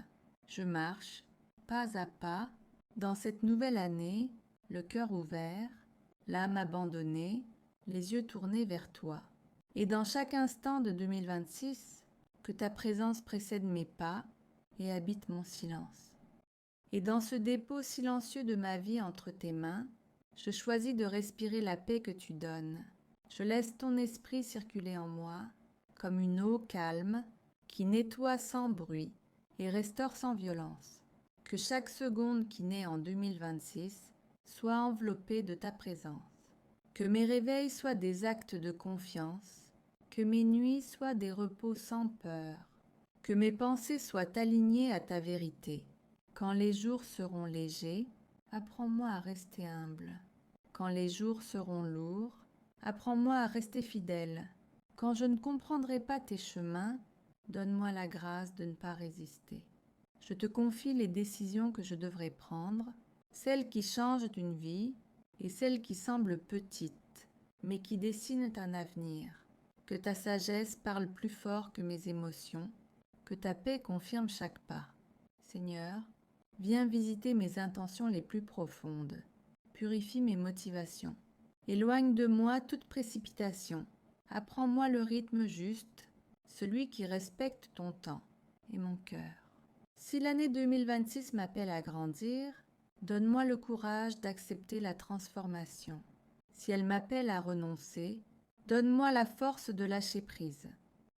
Je marche, pas à pas, dans cette nouvelle année, le cœur ouvert, l'âme abandonnée, les yeux tournés vers toi. Et dans chaque instant de 2026, que ta présence précède mes pas et habite mon silence. Et dans ce dépôt silencieux de ma vie entre tes mains, je choisis de respirer la paix que tu donnes. Je laisse ton esprit circuler en moi, comme une eau calme qui nettoie sans bruit et restaure sans violence. Que chaque seconde qui naît en 2026 soit enveloppée de ta présence. Que mes réveils soient des actes de confiance, que mes nuits soient des repos sans peur, que mes pensées soient alignées à ta vérité. Quand les jours seront légers, apprends-moi à rester humble. Quand les jours seront lourds, apprends-moi à rester fidèle. Quand je ne comprendrai pas tes chemins, donne-moi la grâce de ne pas résister. Je te confie les décisions que je devrais prendre, celles qui changent une vie et celles qui semblent petites, mais qui dessinent un avenir. Que ta sagesse parle plus fort que mes émotions, que ta paix confirme chaque pas. Seigneur, viens visiter mes intentions les plus profondes, purifie mes motivations, éloigne de moi toute précipitation, apprends-moi le rythme juste, celui qui respecte ton temps et mon cœur. Si l'année 2026 m'appelle à grandir, donne-moi le courage d'accepter la transformation. Si elle m'appelle à renoncer, donne-moi la force de lâcher prise.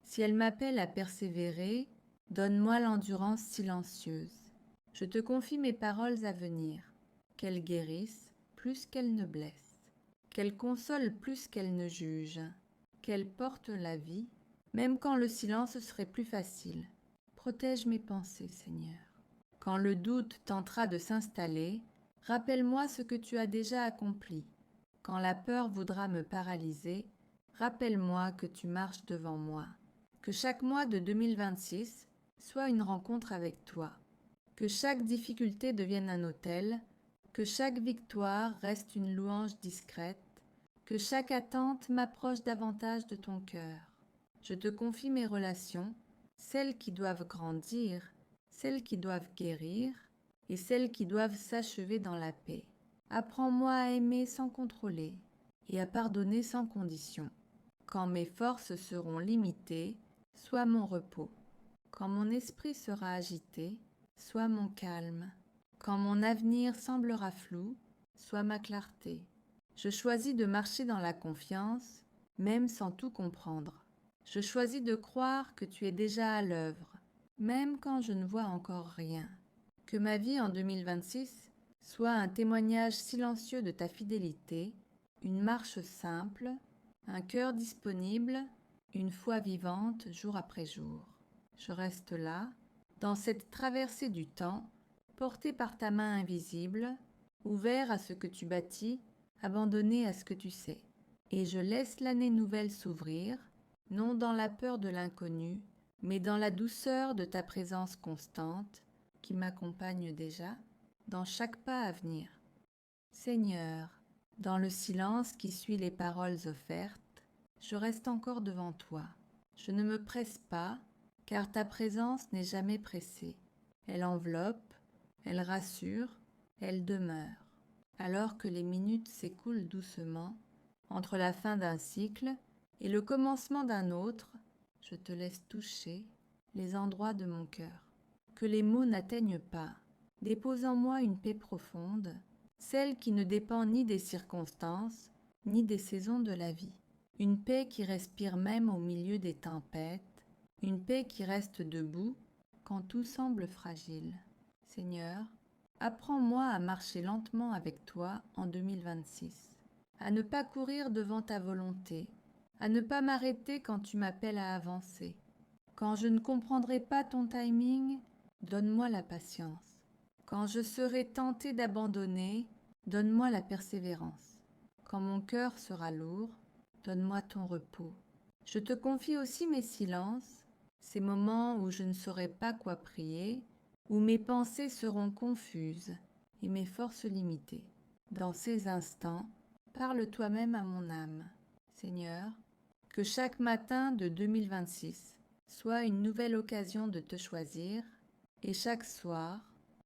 Si elle m'appelle à persévérer, donne-moi l'endurance silencieuse. Je te confie mes paroles à venir, qu'elles guérissent plus qu'elles ne blessent, qu'elles consolent plus qu'elles ne jugent, qu'elles portent la vie, même quand le silence serait plus facile. Protège mes pensées, Seigneur. Quand le doute tentera de s'installer, rappelle-moi ce que tu as déjà accompli. Quand la peur voudra me paralyser, rappelle-moi que tu marches devant moi. Que chaque mois de 2026 soit une rencontre avec toi. Que chaque difficulté devienne un autel. Que chaque victoire reste une louange discrète. Que chaque attente m'approche davantage de ton cœur. Je te confie mes relations, celles qui doivent grandir, celles qui doivent guérir et celles qui doivent s'achever dans la paix. Apprends-moi à aimer sans contrôler et à pardonner sans condition. Quand mes forces seront limitées, sois mon repos. Quand mon esprit sera agité, sois mon calme. Quand mon avenir semblera flou, sois ma clarté. Je choisis de marcher dans la confiance, même sans tout comprendre. Je choisis de croire que tu es déjà à l'œuvre, même quand je ne vois encore rien. Que ma vie en 2026 soit un témoignage silencieux de ta fidélité, une marche simple, un cœur disponible, une foi vivante jour après jour. Je reste là, dans cette traversée du temps, porté par ta main invisible, ouvert à ce que tu bâtis, abandonné à ce que tu sais. Et je laisse l'année nouvelle s'ouvrir, non dans la peur de l'inconnu, mais dans la douceur de ta présence constante, qui m'accompagne déjà dans chaque pas à venir. Seigneur, dans le silence qui suit les paroles offertes, je reste encore devant toi. Je ne me presse pas, car ta présence n'est jamais pressée. Elle enveloppe, elle rassure, elle demeure. Alors que les minutes s'écoulent doucement, entre la fin d'un cycle et le commencement d'un autre, je te laisse toucher les endroits de mon cœur. Que les mots n'atteignent pas, dépose en moi une paix profonde, celle qui ne dépend ni des circonstances, ni des saisons de la vie. Une paix qui respire même au milieu des tempêtes, une paix qui reste debout quand tout semble fragile. Seigneur, Apprends-moi à marcher lentement avec toi en 2026, à ne pas courir devant ta volonté, à ne pas m'arrêter quand tu m'appelles à avancer. Quand je ne comprendrai pas ton timing, donne-moi la patience. Quand je serai tenté d'abandonner, donne-moi la persévérance. Quand mon cœur sera lourd, donne-moi ton repos. Je te confie aussi mes silences, ces moments où je ne saurai pas quoi prier, où mes pensées seront confuses et mes forces limitées. Dans ces instants, parle toi-même à mon âme. Seigneur, que chaque matin de 2026 soit une nouvelle occasion de te choisir et chaque soir,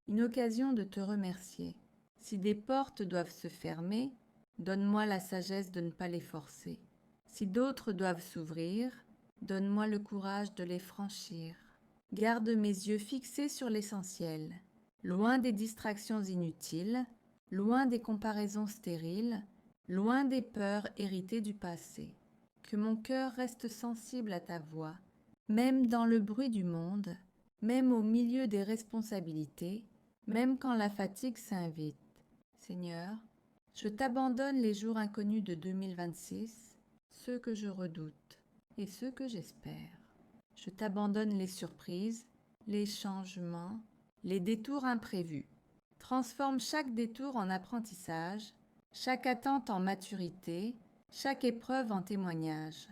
une occasion de te remercier. Si des portes doivent se fermer, donne-moi la sagesse de ne pas les forcer. Si d'autres doivent s'ouvrir, donne-moi le courage de les franchir. Garde mes yeux fixés sur l'essentiel, loin des distractions inutiles, loin des comparaisons stériles, loin des peurs héritées du passé. Que mon cœur reste sensible à ta voix, même dans le bruit du monde, même au milieu des responsabilités, même quand la fatigue s'invite. Seigneur, je t'abandonne les jours inconnus de 2026, ceux que je redoute et ceux que j'espère. Je t'abandonne les surprises, les changements, les détours imprévus. Transforme chaque détour en apprentissage, chaque attente en maturité, chaque épreuve en témoignage.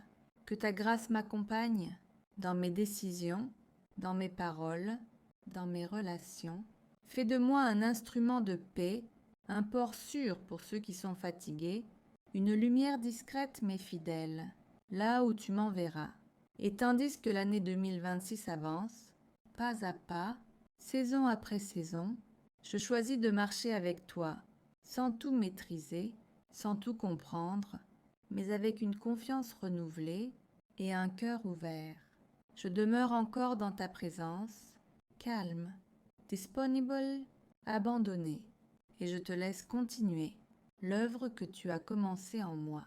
Que ta grâce m'accompagne dans mes décisions, dans mes paroles, dans mes relations. Fais de moi un instrument de paix, un port sûr pour ceux qui sont fatigués, une lumière discrète mais fidèle, là où tu m'enverras. Et tandis que l'année 2026 avance, pas à pas, saison après saison, je choisis de marcher avec toi, sans tout maîtriser, sans tout comprendre, mais avec une confiance renouvelée et un cœur ouvert. Je demeure encore dans ta présence, calme, disponible, abandonné, et je te laisse continuer l'œuvre que tu as commencée en moi.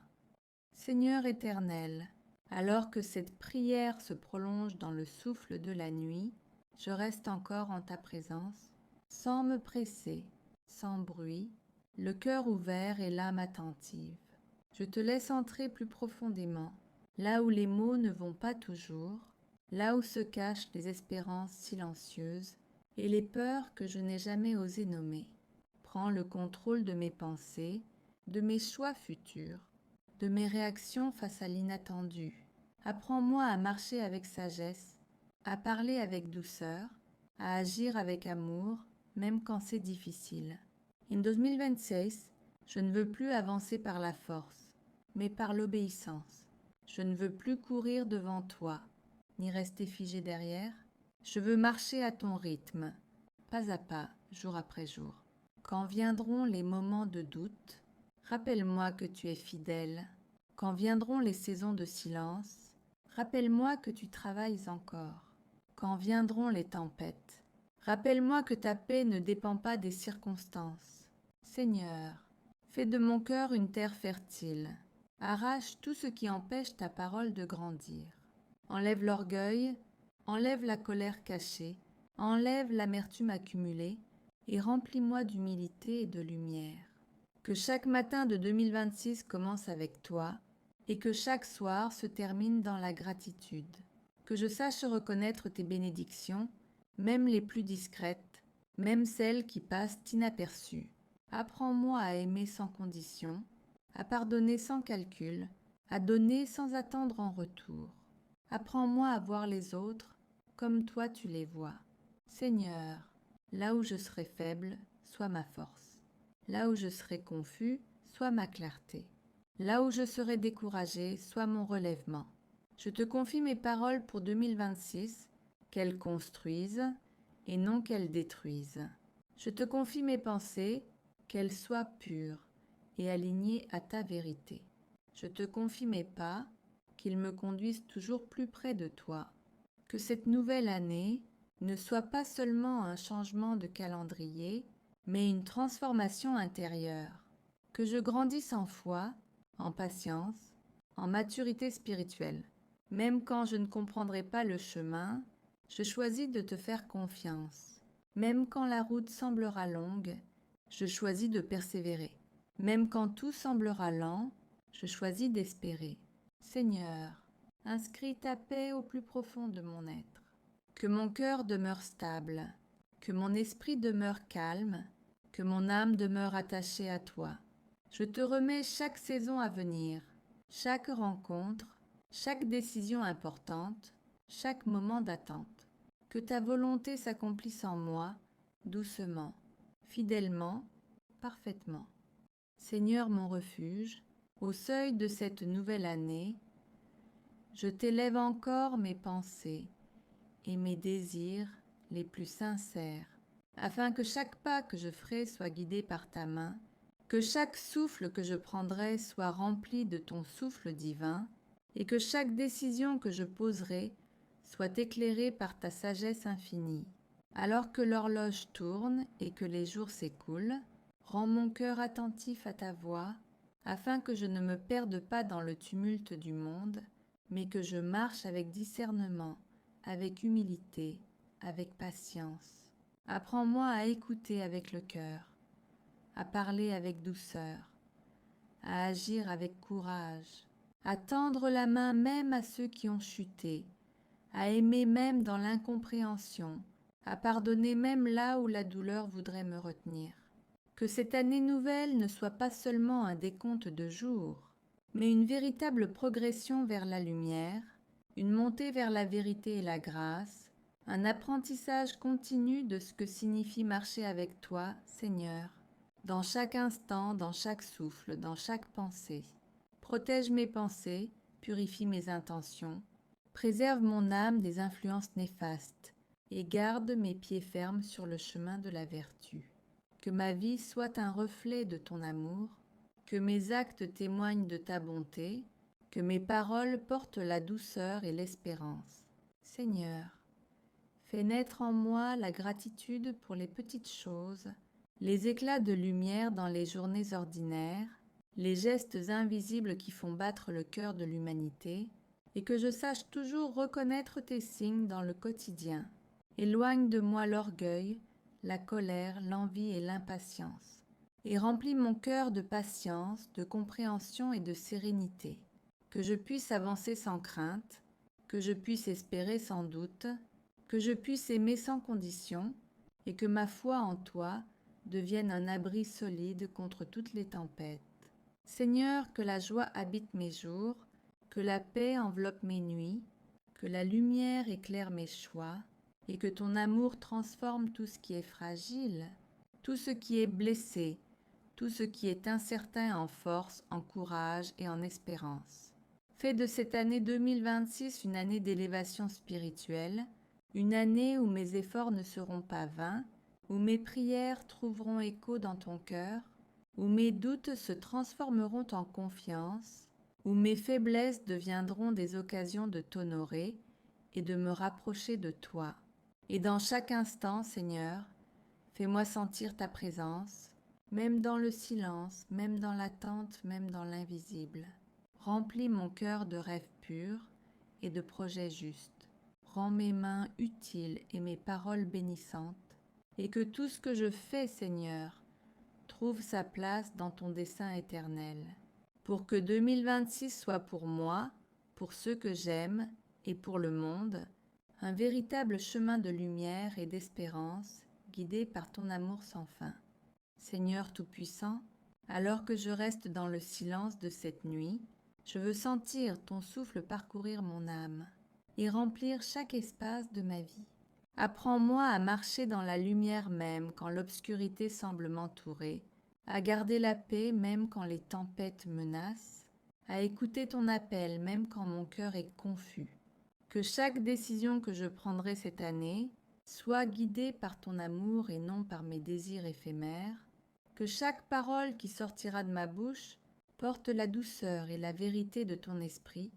Seigneur éternel, alors que cette prière se prolonge dans le souffle de la nuit, je reste encore en ta présence, sans me presser, sans bruit, le cœur ouvert et l'âme attentive. Je te laisse entrer plus profondément, là où les mots ne vont pas toujours, là où se cachent les espérances silencieuses et les peurs que je n'ai jamais osé nommer. Prends le contrôle de mes pensées, de mes choix futurs, de mes réactions face à l'inattendu. Apprends-moi à marcher avec sagesse, à parler avec douceur, à agir avec amour, même quand c'est difficile. En 2026, je ne veux plus avancer par la force, mais par l'obéissance. Je ne veux plus courir devant toi, ni rester figé derrière. Je veux marcher à ton rythme, pas à pas, jour après jour. Quand viendront les moments de doute, rappelle-moi que tu es fidèle. Quand viendront les saisons de silence, rappelle-moi que tu travailles encore. Quand viendront les tempêtes, rappelle-moi que ta paix ne dépend pas des circonstances. Seigneur, fais de mon cœur une terre fertile. Arrache tout ce qui empêche ta parole de grandir. Enlève l'orgueil, enlève la colère cachée, enlève l'amertume accumulée et remplis-moi d'humilité et de lumière. Que chaque matin de 2026 commence avec toi et que chaque soir se termine dans la gratitude. Que je sache reconnaître tes bénédictions, même les plus discrètes, même celles qui passent inaperçues. Apprends-moi à aimer sans condition, à pardonner sans calcul, à donner sans attendre en retour. Apprends-moi à voir les autres comme toi tu les vois. Seigneur, là où je serai faible, sois ma force. Là où je serai confus, sois ma clarté. Là où je serai découragé, sois mon relèvement. Je te confie mes paroles pour 2026, qu'elles construisent et non qu'elles détruisent. Je te confie mes pensées, qu'elles soient pures et alignées à ta vérité. Je te confie mes pas, qu'ils me conduisent toujours plus près de toi. Que cette nouvelle année ne soit pas seulement un changement de calendrier, mais une transformation intérieure. Que je grandisse en foi, en patience, en maturité spirituelle. Même quand je ne comprendrai pas le chemin, je choisis de te faire confiance. Même quand la route semblera longue, je choisis de persévérer. Même quand tout semblera lent, je choisis d'espérer. Seigneur, inscris ta paix au plus profond de mon être. Que mon cœur demeure stable, que mon esprit demeure calme, que mon âme demeure attachée à toi. Je te remets chaque saison à venir, chaque rencontre, chaque décision importante, chaque moment d'attente. Que ta volonté s'accomplisse en moi, doucement, fidèlement, parfaitement. Seigneur mon refuge, au seuil de cette nouvelle année, je t'élève encore mes pensées et mes désirs les plus sincères, afin que chaque pas que je ferai soit guidé par ta main, que chaque souffle que je prendrai soit rempli de ton souffle divin, et que chaque décision que je poserai soit éclairée par ta sagesse infinie. Alors que l'horloge tourne et que les jours s'écoulent, rends mon cœur attentif à ta voix, afin que je ne me perde pas dans le tumulte du monde, mais que je marche avec discernement, avec humilité, avec patience. Apprends-moi à écouter avec le cœur, à parler avec douceur, à agir avec courage, à tendre la main même à ceux qui ont chuté, à aimer même dans l'incompréhension, à pardonner même là où la douleur voudrait me retenir. Que cette année nouvelle ne soit pas seulement un décompte de jours, mais une véritable progression vers la lumière, une montée vers la vérité et la grâce, un apprentissage continu de ce que signifie marcher avec toi, Seigneur, dans chaque instant, dans chaque souffle, dans chaque pensée. Protège mes pensées, purifie mes intentions, préserve mon âme des influences néfastes et garde mes pieds fermes sur le chemin de la vertu. Que ma vie soit un reflet de ton amour, que mes actes témoignent de ta bonté, que mes paroles portent la douceur et l'espérance. Seigneur, fais naître en moi la gratitude pour les petites choses, les éclats de lumière dans les journées ordinaires, les gestes invisibles qui font battre le cœur de l'humanité, et que je sache toujours reconnaître tes signes dans le quotidien. Éloigne de moi l'orgueil, la colère, l'envie et l'impatience, et remplis mon cœur de patience, de compréhension et de sérénité, que je puisse avancer sans crainte, que je puisse espérer sans doute, que je puisse aimer sans condition, et que ma foi en toi devienne un abri solide contre toutes les tempêtes. Seigneur, que la joie habite mes jours, que la paix enveloppe mes nuits, que la lumière éclaire mes choix, et que ton amour transforme tout ce qui est fragile, tout ce qui est blessé, tout ce qui est incertain en force, en courage et en espérance. Fais de cette année 2026 une année d'élévation spirituelle, une année où mes efforts ne seront pas vains, où mes prières trouveront écho dans ton cœur, où mes doutes se transformeront en confiance, où mes faiblesses deviendront des occasions de t'honorer et de me rapprocher de toi. Et dans chaque instant, Seigneur, fais-moi sentir ta présence, même dans le silence, même dans l'attente, même dans l'invisible. Remplis mon cœur de rêves purs et de projets justes. Rends mes mains utiles et mes paroles bénissantes, et que tout ce que je fais, Seigneur, trouve sa place dans ton dessein éternel, pour que 2026 soit pour moi, pour ceux que j'aime et pour le monde, un véritable chemin de lumière et d'espérance guidé par ton amour sans fin. Seigneur Tout-Puissant, alors que je reste dans le silence de cette nuit, je veux sentir ton souffle parcourir mon âme et remplir chaque espace de ma vie. Apprends-moi à marcher dans la lumière même quand l'obscurité semble m'entourer, à garder la paix même quand les tempêtes menacent, à écouter ton appel même quand mon cœur est confus. Que chaque décision que je prendrai cette année soit guidée par ton amour et non par mes désirs éphémères, que chaque parole qui sortira de ma bouche porte la douceur et la vérité de ton esprit,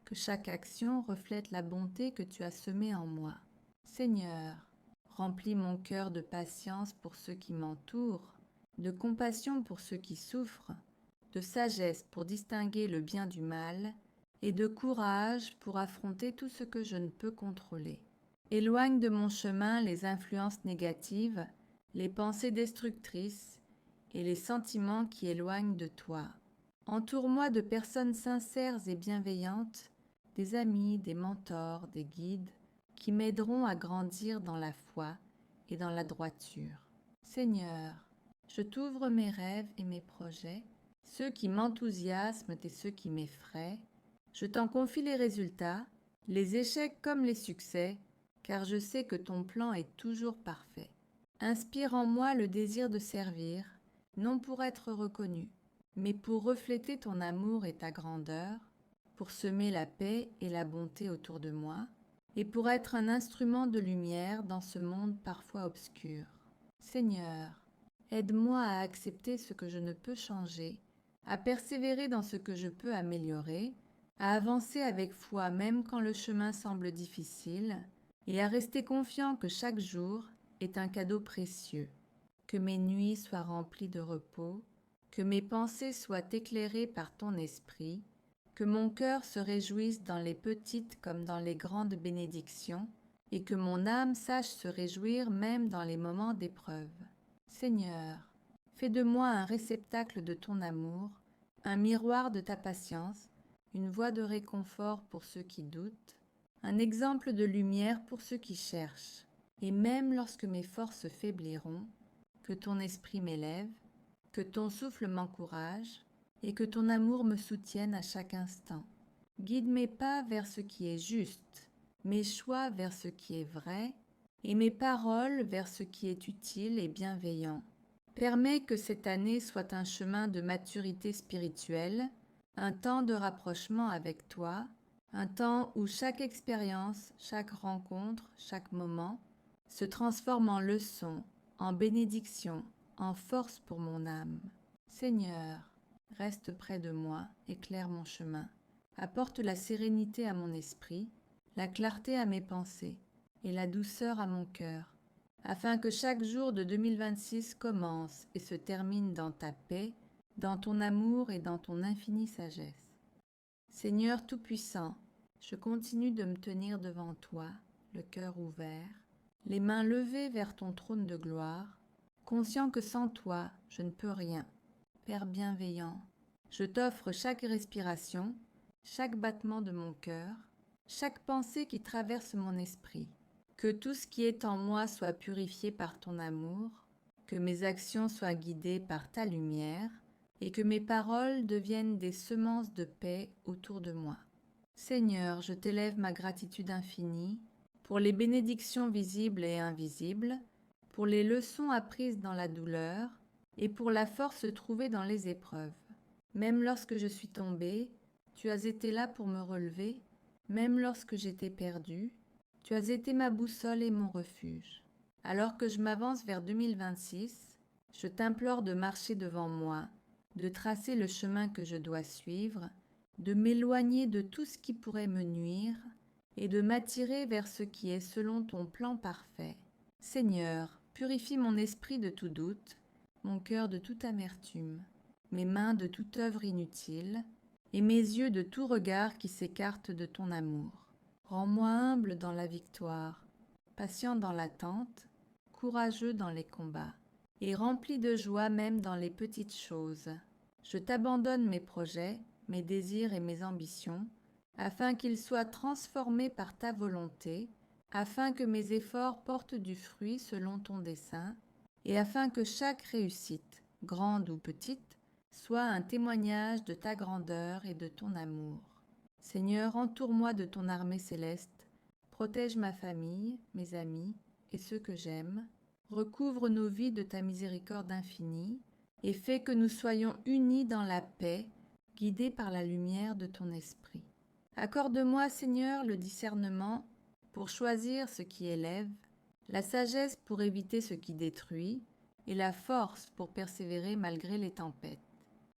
que chaque action reflète la bonté que tu as semée en moi. Seigneur, remplis mon cœur de patience pour ceux qui m'entourent, de compassion pour ceux qui souffrent, de sagesse pour distinguer le bien du mal et de courage pour affronter tout ce que je ne peux contrôler. Éloigne de mon chemin les influences négatives, les pensées destructrices et les sentiments qui éloignent de toi. Entoure-moi de personnes sincères et bienveillantes, des amis, des mentors, des guides, qui m'aideront à grandir dans la foi et dans la droiture. Seigneur, je t'ouvre mes rêves et mes projets, ceux qui m'enthousiasment et ceux qui m'effraient. Je t'en confie les résultats, les échecs comme les succès, car je sais que ton plan est toujours parfait. Inspire en moi le désir de servir, non pour être reconnu, mais pour refléter ton amour et ta grandeur, pour semer la paix et la bonté autour de moi, et pour être un instrument de lumière dans ce monde parfois obscur. Seigneur, aide-moi à accepter ce que je ne peux changer, à persévérer dans ce que je peux améliorer, à avancer avec foi même quand le chemin semble difficile, et à rester confiant que chaque jour est un cadeau précieux, que mes nuits soient remplies de repos, que mes pensées soient éclairées par ton esprit, que mon cœur se réjouisse dans les petites comme dans les grandes bénédictions, et que mon âme sache se réjouir même dans les moments d'épreuve. Seigneur, fais de moi un réceptacle de ton amour, un miroir de ta patience, une voie de réconfort pour ceux qui doutent, un exemple de lumière pour ceux qui cherchent. Et même lorsque mes forces faibliront, que ton esprit m'élève, que ton souffle m'encourage, et que ton amour me soutienne à chaque instant. Guide mes pas vers ce qui est juste, mes choix vers ce qui est vrai, et mes paroles vers ce qui est utile et bienveillant. Permets que cette année soit un chemin de maturité spirituelle, un temps de rapprochement avec toi, un temps où chaque expérience, chaque rencontre, chaque moment se transforme en leçon, en bénédiction, en force pour mon âme. Seigneur, reste près de moi, éclaire mon chemin, apporte la sérénité à mon esprit, la clarté à mes pensées et la douceur à mon cœur, afin que chaque jour de 2026 commence et se termine dans ta paix, dans ton amour et dans ton infinie sagesse. Seigneur Tout-Puissant, je continue de me tenir devant toi, le cœur ouvert, les mains levées vers ton trône de gloire, conscient que sans toi, je ne peux rien. Père bienveillant, je t'offre chaque respiration, chaque battement de mon cœur, chaque pensée qui traverse mon esprit. Que tout ce qui est en moi soit purifié par ton amour, que mes actions soient guidées par ta lumière, et que mes paroles deviennent des semences de paix autour de moi. Seigneur, je t'élève ma gratitude infinie pour les bénédictions visibles et invisibles, pour les leçons apprises dans la douleur et pour la force trouvée dans les épreuves. Même lorsque je suis tombée, tu as été là pour me relever, même lorsque j'étais perdue, tu as été ma boussole et mon refuge. Alors que je m'avance vers 2026, je t'implore de marcher devant moi, de tracer le chemin que je dois suivre, de m'éloigner de tout ce qui pourrait me nuire et de m'attirer vers ce qui est selon ton plan parfait. Seigneur, purifie mon esprit de tout doute, mon cœur de toute amertume, mes mains de toute œuvre inutile, et mes yeux de tout regard qui s'écarte de ton amour. Rends-moi humble dans la victoire, patient dans l'attente, courageux dans les combats, et rempli de joie même dans les petites choses. Je t'abandonne mes projets, mes désirs et mes ambitions, afin qu'ils soient transformés par ta volonté, afin que mes efforts portent du fruit selon ton dessein, et afin que chaque réussite, grande ou petite, soit un témoignage de ta grandeur et de ton amour. Seigneur, entoure-moi de ton armée céleste, protège ma famille, mes amis et ceux que j'aime, recouvre nos vies de ta miséricorde infinie, et fais que nous soyons unis dans la paix, guidés par la lumière de ton esprit. Accorde-moi, Seigneur, le discernement pour choisir ce qui élève, la sagesse pour éviter ce qui détruit, et la force pour persévérer malgré les tempêtes.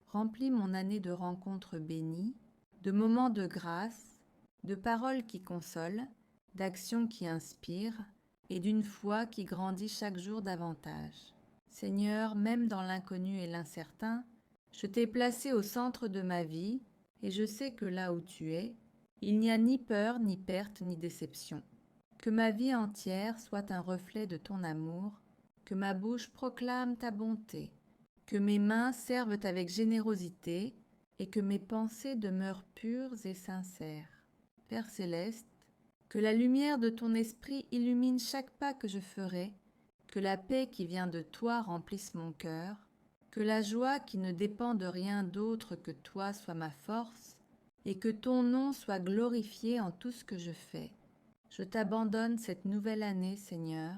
Remplis mon année de rencontres bénies, de moments de grâce, de paroles qui consolent, d'actions qui inspirent, et d'une foi qui grandit chaque jour davantage. Seigneur, même dans l'inconnu et l'incertain, je t'ai placé au centre de ma vie, et je sais que là où tu es, il n'y a ni peur, ni perte, ni déception. Que ma vie entière soit un reflet de ton amour, que ma bouche proclame ta bonté, que mes mains servent avec générosité et que mes pensées demeurent pures et sincères. Père céleste, que la lumière de ton esprit illumine chaque pas que je ferai, que la paix qui vient de toi remplisse mon cœur, que la joie qui ne dépend de rien d'autre que toi soit ma force, et que ton nom soit glorifié en tout ce que je fais. Je t'abandonne cette nouvelle année, Seigneur,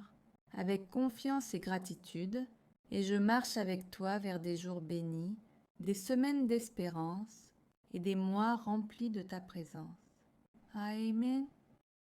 avec confiance et gratitude, et je marche avec toi vers des jours bénis, des semaines d'espérance et des mois remplis de ta présence. Amen.